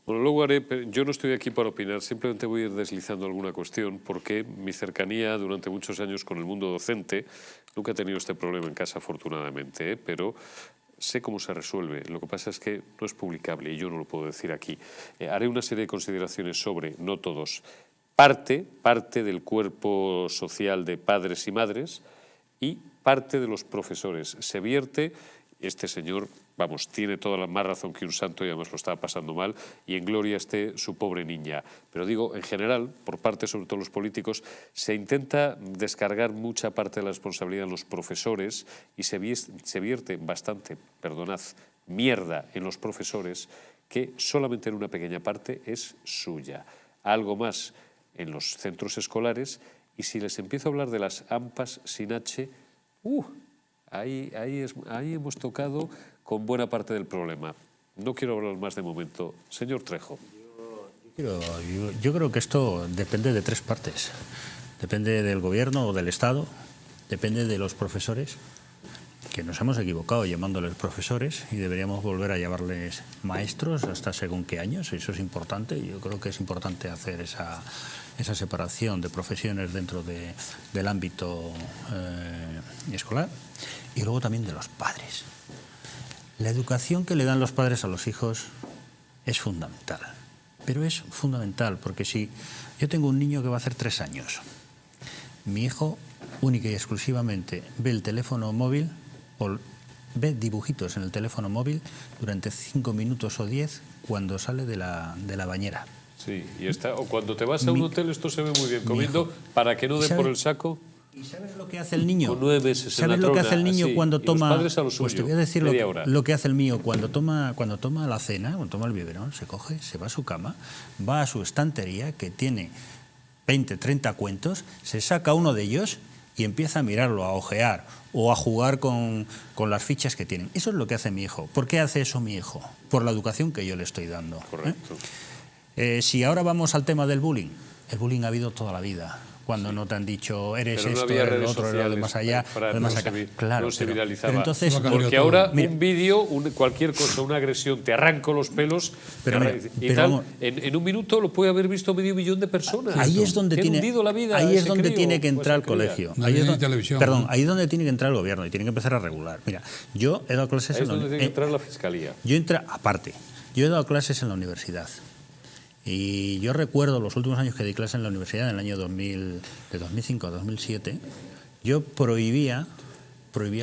Bueno, luego haré, yo no estoy aquí para opinar, simplemente voy a ir deslizando alguna cuestión, porque mi cercanía durante muchos años con el mundo docente, nunca he tenido este problema en casa, afortunadamente, pero sé cómo se resuelve. Lo que pasa es que no es publicable y yo no lo puedo decir aquí. Haré una serie de consideraciones sobre, no todos, parte del cuerpo social de padres y madres y parte de los profesores. Se vierte, este señor, vamos, tiene toda la más razón que un santo y además lo estaba pasando mal, y en gloria esté su pobre niña. Pero digo, en general, por parte sobre todo de los políticos, se intenta descargar mucha parte de la responsabilidad en los profesores y se vierte bastante, perdonad, mierda en los profesores que solamente en una pequeña parte es suya. Algo más en los centros escolares, y si les empiezo a hablar de las AMPAs sin H, ahí hemos tocado con buena parte del problema. No quiero hablar más de momento. Señor Trejo. Yo creo que esto depende de tres partes. Depende del gobierno o del Estado, depende de los profesores, que nos hemos equivocado llamándoles profesores y deberíamos volver a llamarles maestros hasta según qué años. Eso es importante. Yo creo que es importante hacer esa separación de profesiones dentro del ámbito escolar, y luego también de los padres. La educación que le dan los padres a los hijos es fundamental, pero es fundamental porque si yo tengo un niño que va a hacer 3 años, mi hijo única y exclusivamente ve el teléfono móvil o ve dibujitos en el teléfono móvil durante 5 minutos o 10 cuando sale de la bañera. Sí, y o cuando te vas a un hotel, esto se ve muy bien, comiendo para que no den por el saco. ¿Y sabes lo que hace el niño? Con 9 meses ¿Sabes lo que hace el niño cuando toma? Los padres a lo suyo, pues te voy a decir media hora. lo que hace el mío cuando toma la cena, cuando toma el biberón, se coge, se va a su cama, va a su estantería que tiene 20, 30 cuentos, se saca uno de ellos y empieza a mirarlo, a ojear o a jugar con las fichas que tienen. Eso es lo que hace mi hijo. ¿Por qué hace eso mi hijo? Por la educación que yo le estoy dando. Correcto. Si ahora vamos al tema del bullying, el bullying ha habido toda la vida. Cuando no te han dicho, eres pero esto, no había eres lo redes otro, eres lo de más allá, sociales, lo de más acá. Claro, no se viralizaba. Pero entonces, porque ahora mira, un vídeo, cualquier cosa, una agresión, te arranco los pelos, en un minuto lo puede haber visto 500 000 de personas. Ahí es donde tiene que entrar el colegio. Ahí es donde tiene que entrar el gobierno y tiene que empezar a regular. Mira, yo he dado clases ahí es donde tiene que entrar la fiscalía. Yo he dado clases en la universidad. Y yo recuerdo los últimos años que di clase en la universidad, en el año 2005 a 2007, yo prohibía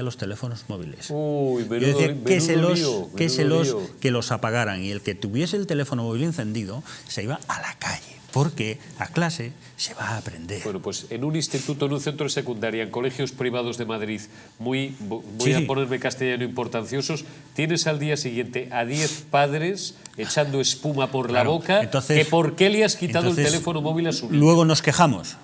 los teléfonos móviles. Uy, yo decía que los apagaran, y el que tuviese el teléfono móvil encendido se iba a la calle, porque a clase se va a aprender. Bueno, pues en un instituto, en un centro de secundaria, en colegios privados de Madrid, voy a ponerme castellano, importanciosos, tienes al día siguiente a 10 padres echando espuma por la boca, que por qué le has quitado el teléfono móvil a su niño. Luego nos quejamos.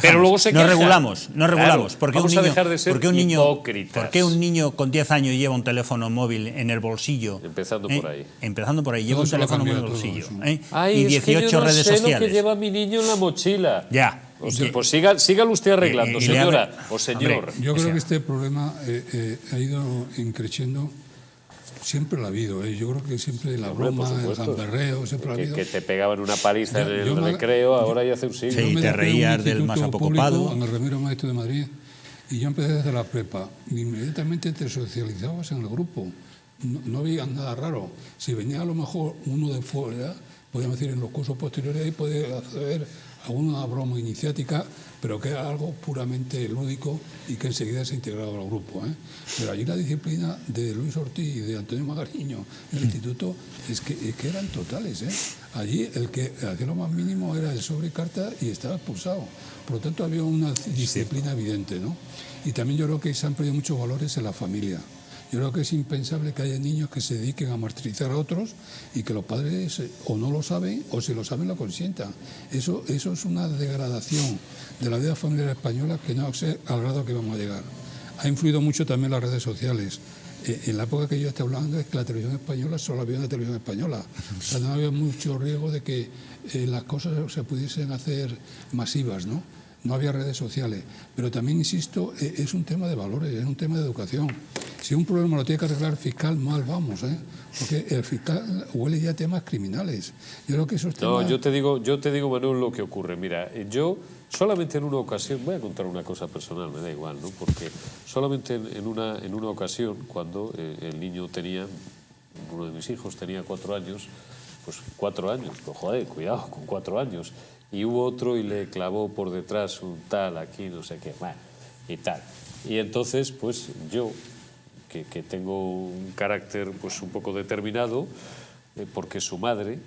Pero luego se queja. No regulamos. Claro, porque vamos a dejar de ser hipócritas. ¿Por qué un niño con 10 años lleva un teléfono móvil en el bolsillo? Empezando por ahí. Lleva un teléfono móvil en el bolsillo. Ay, y 18 redes sociales. Sé lo que lleva mi niño en la mochila. Ya. Pues sígalo usted arreglando, señora o señor. Yo creo que este problema ha ido increciendo. Siempre lo ha habido, yo creo que siempre la broma, el gamberreo, siempre lo ha habido. Que te pegaban una paliza en el recreo, ahora ya hace un siglo. Sí, te reías del más apocopado. En el Ramiro Maestro de Madrid, y yo empecé desde la prepa, inmediatamente te socializabas en el grupo, no había nada raro. Si venía a lo mejor uno de fuera, podíamos decir en los cursos posteriores, ahí podía hacer alguna broma iniciática, pero que era algo puramente lúdico y que enseguida se integraba al grupo. Pero allí la disciplina de Luis Ortiz y de Antonio Magariño en el instituto es que eran totales. Allí el que hacía lo más mínimo era el sobre carta y estaba expulsado. Por lo tanto había una disciplina evidente, ¿no? Y también yo creo que se han perdido muchos valores en la familia. Yo creo que es impensable que haya niños que se dediquen a martirizar a otros y que los padres o no lo saben o si lo saben lo consientan. Eso es una degradación de la vida familiar española que no sé al grado que vamos a llegar. Ha influido mucho también las redes sociales. En la época que yo estoy hablando es que la televisión española solo había una televisión española. O sea, no había mucho riesgo de que las cosas se pudiesen hacer masivas, ¿no? No había redes sociales. Pero también, insisto, es un tema de valores, es un tema de educación. Si un problema lo tiene que arreglar el fiscal, mal vamos, porque el fiscal huele ya a temas criminales. Yo creo que esos temas... No, yo te digo, Manuel, lo que ocurre. Mira, yo solamente en una ocasión, voy a contar una cosa personal, me da igual, ¿no? Porque solamente en una ocasión, cuando el niño tenía, uno de mis hijos tenía 4 años, pues 4 años, pues joder, cuidado, con 4 años, y hubo otro y le clavó por detrás un tal aquí, no sé qué, bueno, y tal. Y entonces, pues yo, que tengo un carácter pues un poco determinado, porque su madre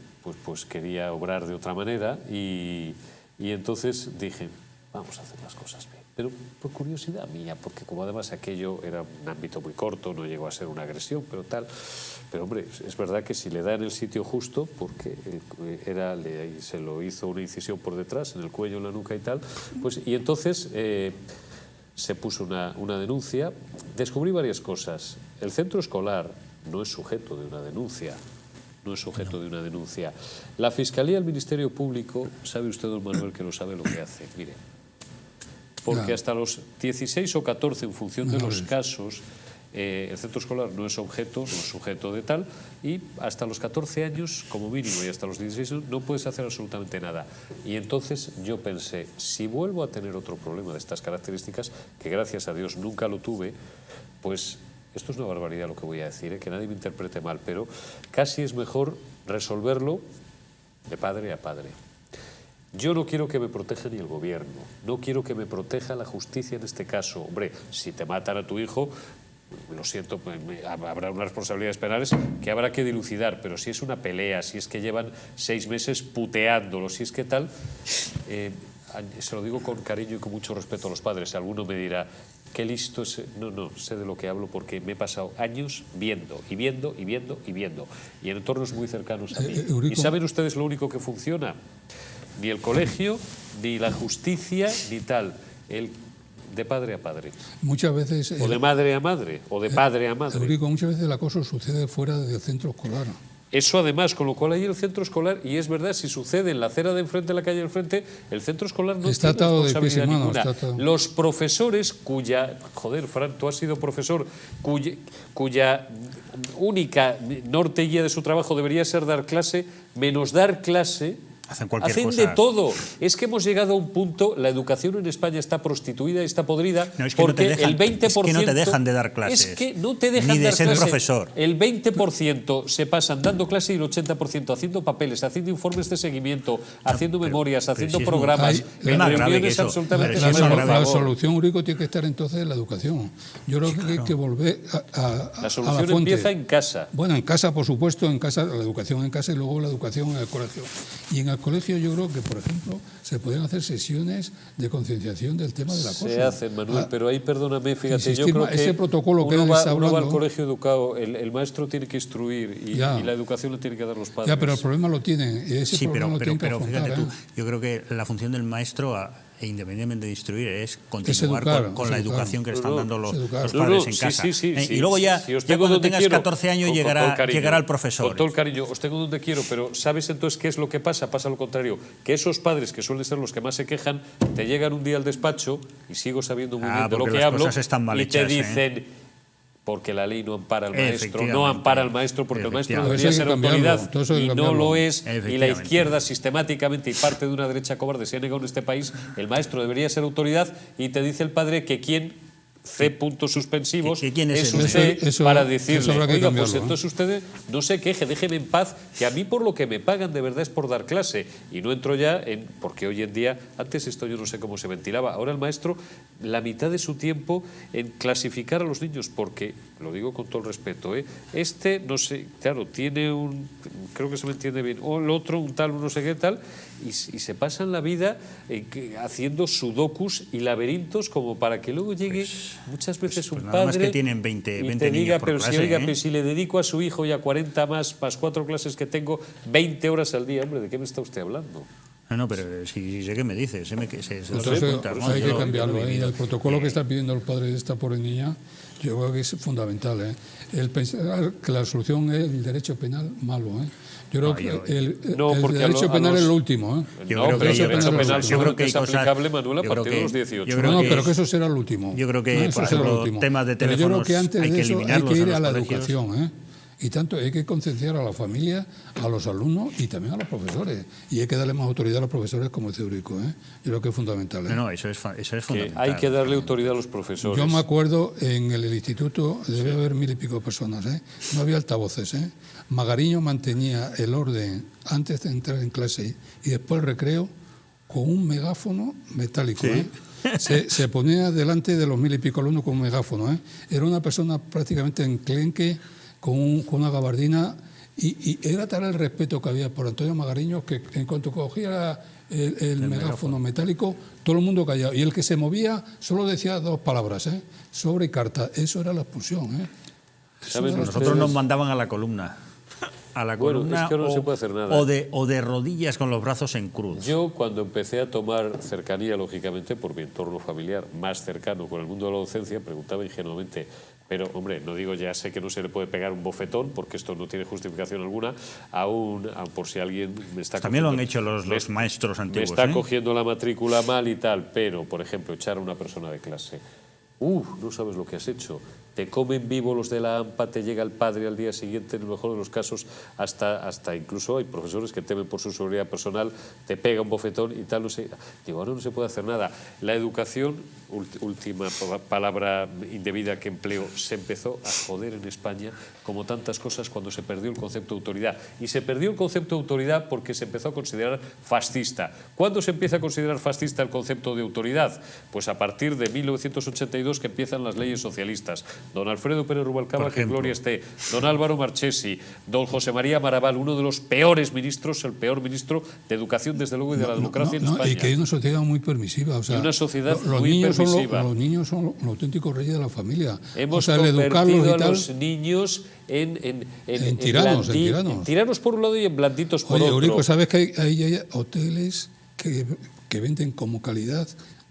pues quería obrar de otra manera, y entonces dije, vamos a hacer las cosas bien. Pero por curiosidad mía, porque como además aquello era un ámbito muy corto, no llegó a ser una agresión, pero tal. Pero hombre, es verdad que si le da en el sitio justo, porque se lo hizo una incisión por detrás, en el cuello, en la nuca y tal, pues y entonces se puso una denuncia. Descubrí varias cosas. El centro escolar no es sujeto de una denuncia. No es sujeto de una denuncia. La Fiscalía, el Ministerio Público, sabe usted, don Manuel, que lo sabe lo que hace. Mire, porque hasta los 16 o 14, en función de los casos, el centro escolar no es objeto, no es sujeto de tal, y hasta los 14 años, como mínimo, y hasta los 16 no puedes hacer absolutamente nada. Y entonces yo pensé, si vuelvo a tener otro problema de estas características, que gracias a Dios nunca lo tuve, pues esto es una barbaridad lo que voy a decir, que nadie me interprete mal, pero casi es mejor resolverlo de padre a padre. Yo no quiero que me proteja ni el gobierno, no quiero que me proteja la justicia en este caso. Hombre, si te matan a tu hijo, lo siento, habrá unas responsabilidades penales que habrá que dilucidar, pero si es una pelea, si es que llevan 6 meses puteándolo, si es que tal, se lo digo con cariño y con mucho respeto a los padres. Alguno me dirá, qué listo es. No, sé de lo que hablo porque me he pasado años viendo y viendo y viendo y viendo, y en entornos muy cercanos a mí. ¿Y saben ustedes lo único que funciona? Ni el colegio, ni la justicia, ni tal. De padre a padre. Muchas veces... O de madre a madre, o de padre a madre. Eurico, muchas veces el acoso sucede fuera del centro escolar. Eso además, con lo cual hay el centro escolar, y es verdad, si sucede en la acera de enfrente, en la calle de enfrente, el centro escolar no está tiene atado responsabilidad de pies y ninguna. manos, Los profesores joder, Fran, tú has sido profesor, cuya única norte y guía de su trabajo debería ser dar clase, menos dar clase, hacen de todo. Es que hemos llegado a un punto, la educación en España está prostituida y está podrida, porque el 20%... Es que no te dejan de dar clases. Es que no te dejan ni de dar ser clase. profesor. El 20% se pasan dando clase y el 80% haciendo papeles, haciendo informes de seguimiento, haciendo memorias, haciendo programas, en reuniones absolutamente... La solución, Eurico, tiene que estar entonces en la educación. Yo creo que hay que volver a la solución la fuente. empieza en casa. Bueno, en casa, por supuesto, en casa, la educación en casa y luego la educación en el colegio. Y en el colegio yo creo que, por ejemplo, se pueden hacer sesiones de concienciación del tema del acoso. Se hacen, Manuel, pero ahí, perdóname, fíjate, yo creo que ese protocolo que uno hablando, va al colegio educado, el maestro tiene que instruir y la educación le tiene que dar los padres. Ya, pero el problema lo tienen. Ese problema lo tienen que pero afrontar, fíjate tú, yo creo que la función del maestro, independientemente de instruir, es continuar con la educación que le están dando los padres en casa. Y luego ya cuando tengas 14 años llegará el profesor. Con todo el cariño, os tengo donde quiero, pero ¿sabes entonces qué es lo que pasa? Pasa lo contrario, que esos padres, que suelen ser los que más se quejan, te llegan un día al despacho, y sigo sabiendo muy bien de lo que hablo, y te dicen... Porque la ley no ampara al maestro, no ampara al maestro, porque el maestro debería ser autoridad y no lo es, y la izquierda sistemáticamente y parte de una derecha cobarde se ha negado en este país, el maestro debería ser autoridad, y te dice el padre que quién... C. puntos suspensivos es usted para decirle, oiga, pues entonces usted no se queje, déjeme en paz, que a mí por lo que me pagan de verdad es por dar clase, y no entro ya en, porque hoy en día, antes esto yo no sé cómo se ventilaba, ahora el maestro la mitad de su tiempo en clasificar a los niños, porque, lo digo con todo el respeto, no sé, claro, tiene creo que se me entiende bien, o el otro, un tal, un no sé qué tal, y se pasan la vida haciendo sudokus y laberintos como para que luego llegue muchas veces un padre que tienen 20 y te diga, pero clase, si, oiga, pero si le dedico a su hijo y a 40 más 4 clases que tengo, 20 horas al día, hombre, ¿de qué me está usted hablando? No, pero si sé qué me dice, entonces hay que cambiarlo. El protocolo que está pidiendo el padre de esta pobre niña, yo creo que es fundamental. El pensar que la solución es el derecho penal malo. Yo creo que el derecho penal es lo último. Yo creo que el derecho penal solo es aplicable, Manuel, a partir de los 18. No, pero que eso será el último. Yo creo que, por ejemplo, temas de teléfonos, yo creo que antes hay de que eso eliminarlos. Hay que ir a la educación. Y tanto hay que concienciar a la familia, a los alumnos y también a los profesores. Y hay que darle más autoridad a los profesores, como dice Eurico. Yo creo que es fundamental. No, eso es fundamental. Hay que darle autoridad a los profesores. Yo me acuerdo, en el instituto debe haber 1000 y pico personas. No había altavoces. Magariño mantenía el orden antes de entrar en clase y después el recreo con un megáfono metálico. Se ponía delante de los 1000 y pico alumnos con un megáfono. Era una persona prácticamente enclenque, con una gabardina, y era tal el respeto que había por Antonio Magariño que en cuanto cogía el megáfono metálico, todo el mundo callado. Y el que se movía solo decía 2 palabras, sobre y carta. Eso era la expulsión. Nosotros nos mandaban a la columna. Bueno, es que ahora no se puede hacer nada. O de rodillas con los brazos en cruz. Yo, cuando empecé a tomar cercanía, lógicamente, por mi entorno familiar más cercano con el mundo de la docencia, preguntaba ingenuamente, pero, hombre, no digo, ya sé que no se le puede pegar un bofetón, porque esto no tiene justificación alguna, aún por si alguien me está... También lo han hecho los maestros antiguos. Me está cogiendo la matrícula mal y tal, pero, por ejemplo, echar a una persona de clase. No sabes lo que has hecho. Te comen vivo los de la AMPA, te llega el padre al día siguiente, en el mejor de los casos, hasta incluso hay profesores que temen por su seguridad personal, te pega un bofetón y tal, no sé. Digo, ahora no se puede hacer nada. La educación, última palabra indebida que empleo, se empezó a joder en España, como tantas cosas, cuando se perdió el concepto de autoridad. Y se perdió el concepto de autoridad porque se empezó a considerar fascista. ¿Cuándo se empieza a considerar fascista el concepto de autoridad? Pues a partir de 1982, que empiezan las leyes socialistas. don Alfredo Pérez Rubalcaba, que gloria esté, don Álvaro Marchesi, don José María Maraval, uno de los peores ministros, el peor ministro de Educación, desde luego, y de la democracia en España. Y que hay una sociedad muy permisiva. O sea, y una sociedad muy permisiva. Los niños son los auténticos reyes de la familia. Hemos convertido a los niños en tiranos por un lado y en blanditos por otro. Eurico, ¿sabes que hay hoteles que venden como calidad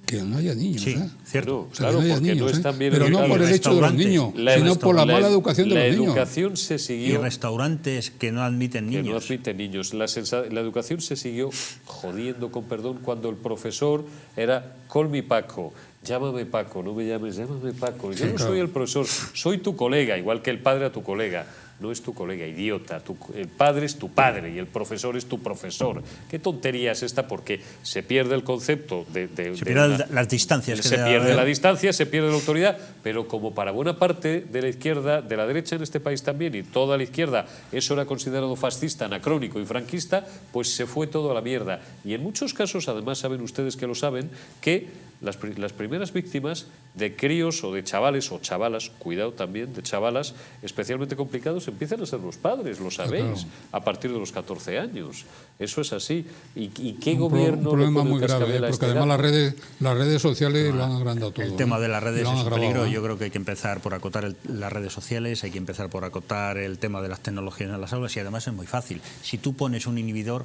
que no haya niños? Sí, cierto. O sea, claro, que no haya porque niños, no están bien pero no por el hecho de los niños, sino por la mala educación de los niños. La educación se siguió... Y restaurantes que no admiten niños. Que no admiten niños. La educación se siguió jodiendo, con perdón, cuando el profesor era call me Paco. Llámame Paco, no me llames, llámame Paco. Yo no soy el profesor, soy tu colega, igual que el padre a tu colega. No es tu colega, idiota. El padre es tu padre y el profesor es tu profesor. ¿Qué tontería es esta? Porque se pierde el concepto de se pierden las distancias. Se pierde la distancia, se pierde la autoridad, pero como para buena parte de la izquierda, de la derecha en este país también, y toda la izquierda, eso era considerado fascista, anacrónico y franquista, pues se fue todo a la mierda. Y en muchos casos, además, saben ustedes que lo saben, que las primeras víctimas de críos o de chavales o chavalas, cuidado también, de chavalas especialmente complicados, empiezan a ser los padres, lo sabéis, a partir de los 14 años. Eso es así. ¿Y qué gobierno? Un problema muy grave, porque además las redes sociales lo han agrandado todo. El tema de las redes es un peligro. Yo creo que hay que empezar por acotar las redes sociales, hay que empezar por acotar el tema de las tecnologías en las aulas, y además es muy fácil. Si tú pones un inhibidor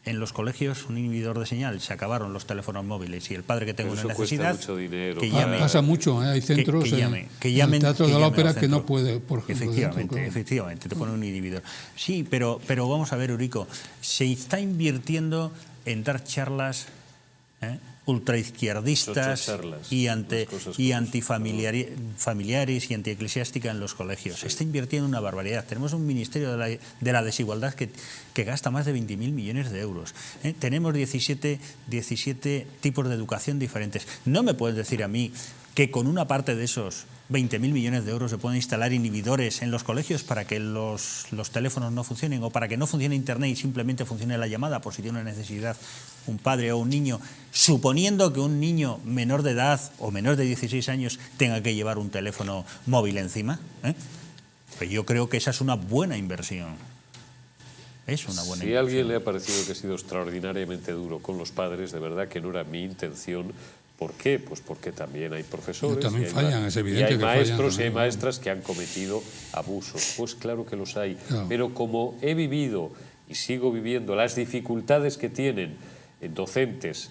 en los colegios, un inhibidor de señal, se acabaron los teléfonos móviles, y el padre que tenga una necesidad, mucho dinero, que llame. Pasa mucho, hay centros que en llamen, el Teatro de la Ópera que no puede, por ejemplo. Efectivamente, te pone un inhibidor. Sí, pero vamos a ver, Eurico, se está invirtiendo en dar charlas ultraizquierdistas y antifamiliares y antieclesiásticas en los colegios. Se está invirtiendo una barbaridad. Tenemos un ministerio de la desigualdad que gasta más de 20.000 millones de euros. Tenemos 17 tipos de educación diferentes. No me puedes decir a mí que con una parte de esos 20.000 millones de euros se pueden instalar inhibidores en los colegios para que los teléfonos no funcionen, o para que no funcione Internet y simplemente funcione la llamada por si tiene una necesidad un padre o un niño, suponiendo que un niño menor de edad o menor de 16 años tenga que llevar un teléfono móvil encima. Pues yo creo que esa es una buena inversión. Es una buena inversión. Si a alguien le ha parecido que he sido extraordinariamente duro con los padres, de verdad que no era mi intención. ¿Por qué? Pues porque también hay profesores, también fallan, es evidente, y hay maestros y hay maestras que han cometido abusos. Pues claro que los hay. Claro. Pero como he vivido y sigo viviendo las dificultades que tienen docentes,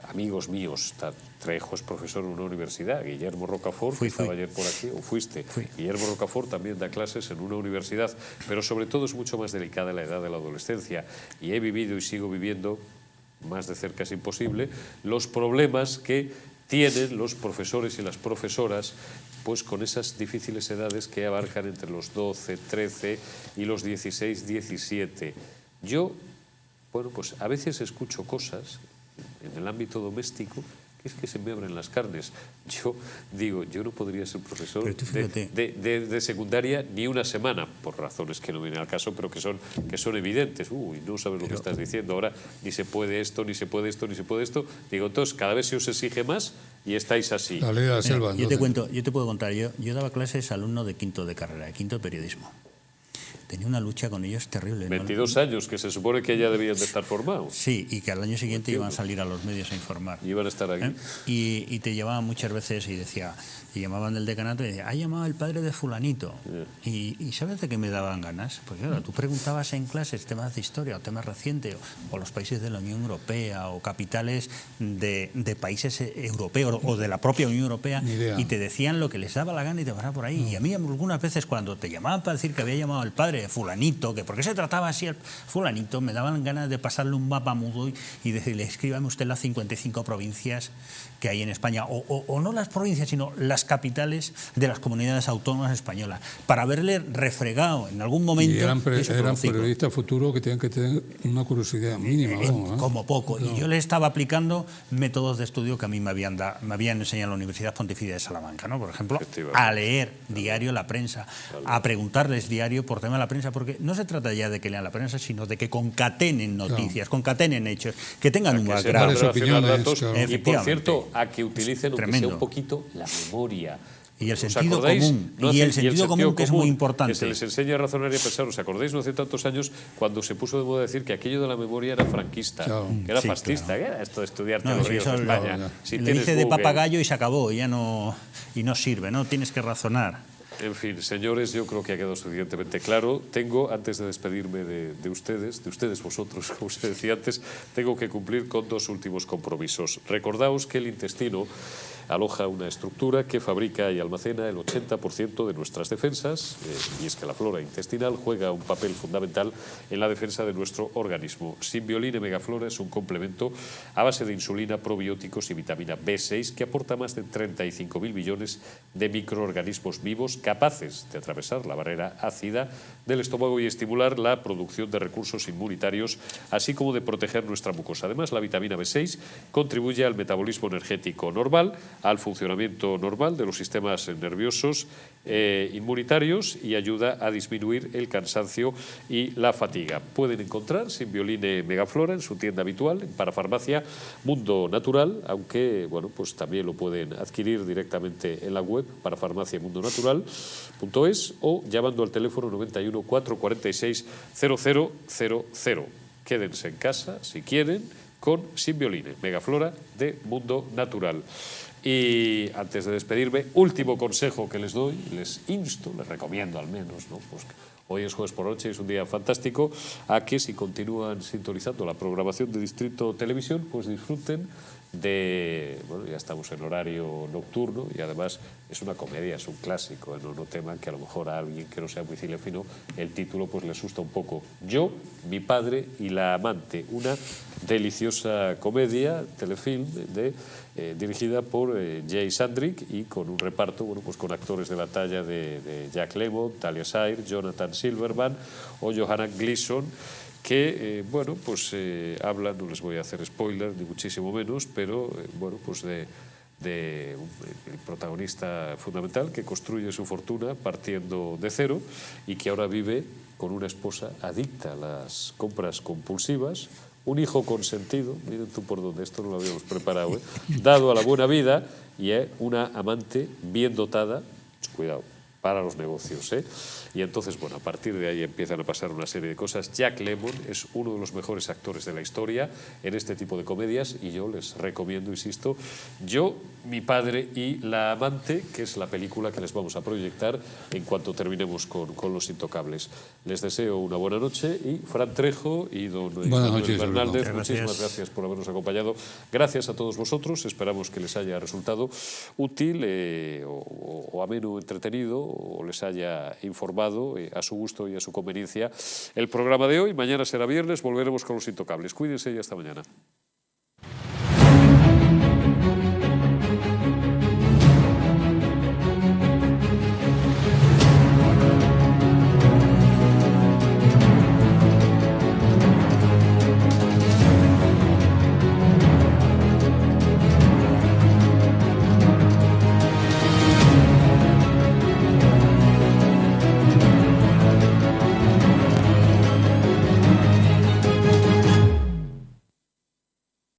amigos míos, Trejo es profesor en una universidad, Guillermo Rocafort, que estaba ayer por aquí, o fuiste. Guillermo Rocafort también da clases en una universidad, pero sobre todo es mucho más delicada la edad de la adolescencia. Y he vivido y sigo viviendo, más de cerca es imposible, los problemas que tienen los profesores y las profesoras, pues con esas difíciles edades que abarcan entre los 12, 13 y los 16, 17. Yo, bueno, pues a veces escucho cosas en el ámbito doméstico que es que se me abren las carnes. Yo digo, yo no podría ser profesor de secundaria ni una semana, por razones que no vienen al caso, pero que son evidentes. Uy, no sabes lo que estás diciendo ahora, ni se puede esto, ni se puede esto, ni se puede esto. Digo, entonces, cada vez se os exige más y estáis así. La ley de la selva, yo te puedo contar, yo daba clases a alumnos de quinto de carrera, de quinto de periodismo. Tenía una lucha con ellos terrible. 22 años, que se supone que ya debían de estar formados. Sí, y que al año siguiente iban a salir a los medios a informar. Y iban a estar aquí. Y te llamaban muchas veces y llamaban del decanato y decían, ha llamado el padre de fulanito. Y ¿sabes de qué me daban ganas? Porque claro, tú preguntabas en clases temas de historia o temas recientes, o los países de la Unión Europea, o capitales de países europeos o de la propia Unión Europea, y te decían lo que les daba la gana y te pasaba por ahí. Y a mí algunas veces cuando te llamaban para decir que había llamado al padre de fulanito, que por qué se trataba así el fulanito, me daban ganas de pasarle un mapa mudo y decirle, escríbame usted las 55 provincias que hay en España, o no las provincias, sino las capitales de las comunidades autónomas españolas, para haberle refregado en algún momento. Y eran periodistas futuros que tenían que tener una curiosidad mínima. Como poco. No. Y yo le estaba aplicando métodos de estudio que a mí me habían enseñado en la Universidad Pontificia de Salamanca, ¿no? Por ejemplo, a leer diario la prensa, a preguntarles diario por tema de la prensa, porque no se trata ya de que lean la prensa, sino de que concatenen noticias, concatenen hechos, que tengan un background. Y por cierto, a que utilicen, aunque sea un poquito, la memoria. Y el ¿Os sentido acordáis? común. No Y hace- el sentido común, que es muy importante. Que se les enseña a razonar y a pensar. ¿Os acordáis no hace tantos años cuando se puso de moda decir que aquello de la memoria era franquista, Claro. que era Sí, fascista, claro. que era esto de estudiar No, teorías eso de España? Si le tienes dice de Google. papagayo y se acabó, y ya no, y no sirve, ¿no? Tienes que razonar. En fin, señores, yo creo que ha quedado suficientemente claro. Tengo, antes de despedirme de ustedes vosotros, como se decía antes, tengo que cumplir con 2 últimos compromisos. Recordaos que el intestino aloja una estructura que fabrica y almacena el 80% de nuestras defensas, y es que la flora intestinal juega un papel fundamental en la defensa de nuestro organismo. Simbioline Megaflora es un complemento a base de insulina, probióticos y vitamina B6 que aporta más de 35.000 millones de microorganismos vivos capaces de atravesar la barrera ácida del estómago y estimular la producción de recursos inmunitarios, así como de proteger nuestra mucosa. Además, la vitamina B6 contribuye al metabolismo energético normal, al funcionamiento normal de los sistemas nerviosos inmunitarios y ayuda a disminuir el cansancio y la fatiga. Pueden encontrar Simbioline Megaflora en su tienda habitual, en Parafarmacia Mundo Natural, aunque bueno, pues también lo pueden adquirir directamente en la web parafarmaciamundonatural.es o llamando al teléfono 91 446 0000. Quédense en casa si quieren con Simbioline Megaflora de Mundo Natural. Y antes de despedirme, último consejo que les doy, les insto, les recomiendo al menos, ¿no? Pues hoy es jueves por noche, es un día fantástico, a que si continúan sintonizando la programación de Distrito Televisión, pues disfruten de, bueno, ya estamos en horario nocturno y además es una comedia, es un clásico, no teman que a lo mejor a alguien que no sea muy cinéfilo el título pues le asusta un poco. Yo, mi padre y la amante, una deliciosa comedia, telefilm dirigida por Jay Sandrick y con un reparto, bueno, pues con actores de la talla de Jack Lemmon, Talia Shire, Jonathan Silverman o Johanna Gleason, que, bueno, pues hablan, no les voy a hacer spoiler, ni muchísimo menos, pero, bueno, pues el protagonista fundamental que construye su fortuna partiendo de cero y que ahora vive con una esposa adicta a las compras compulsivas, un hijo consentido, miren tú por dónde, esto no lo habíamos preparado, dado a la buena vida, y una amante bien dotada, cuidado, para los negocios, Y entonces, bueno, a partir de ahí empiezan a pasar una serie de cosas. Jack Lemmon es uno de los mejores actores de la historia en este tipo de comedias y yo les recomiendo, insisto, Yo, mi padre y la amante, que es la película que les vamos a proyectar en cuanto terminemos con Los Intocables. Les deseo una buena noche y Fran Trejo y don Manuel Bernaldez, muchísimas gracias por habernos acompañado. Gracias a todos vosotros, esperamos que les haya resultado útil o ameno, entretenido, o les haya informado a su gusto y a su conveniencia el programa de hoy. Mañana será viernes, volveremos con Los Intocables. Cuídense y hasta mañana.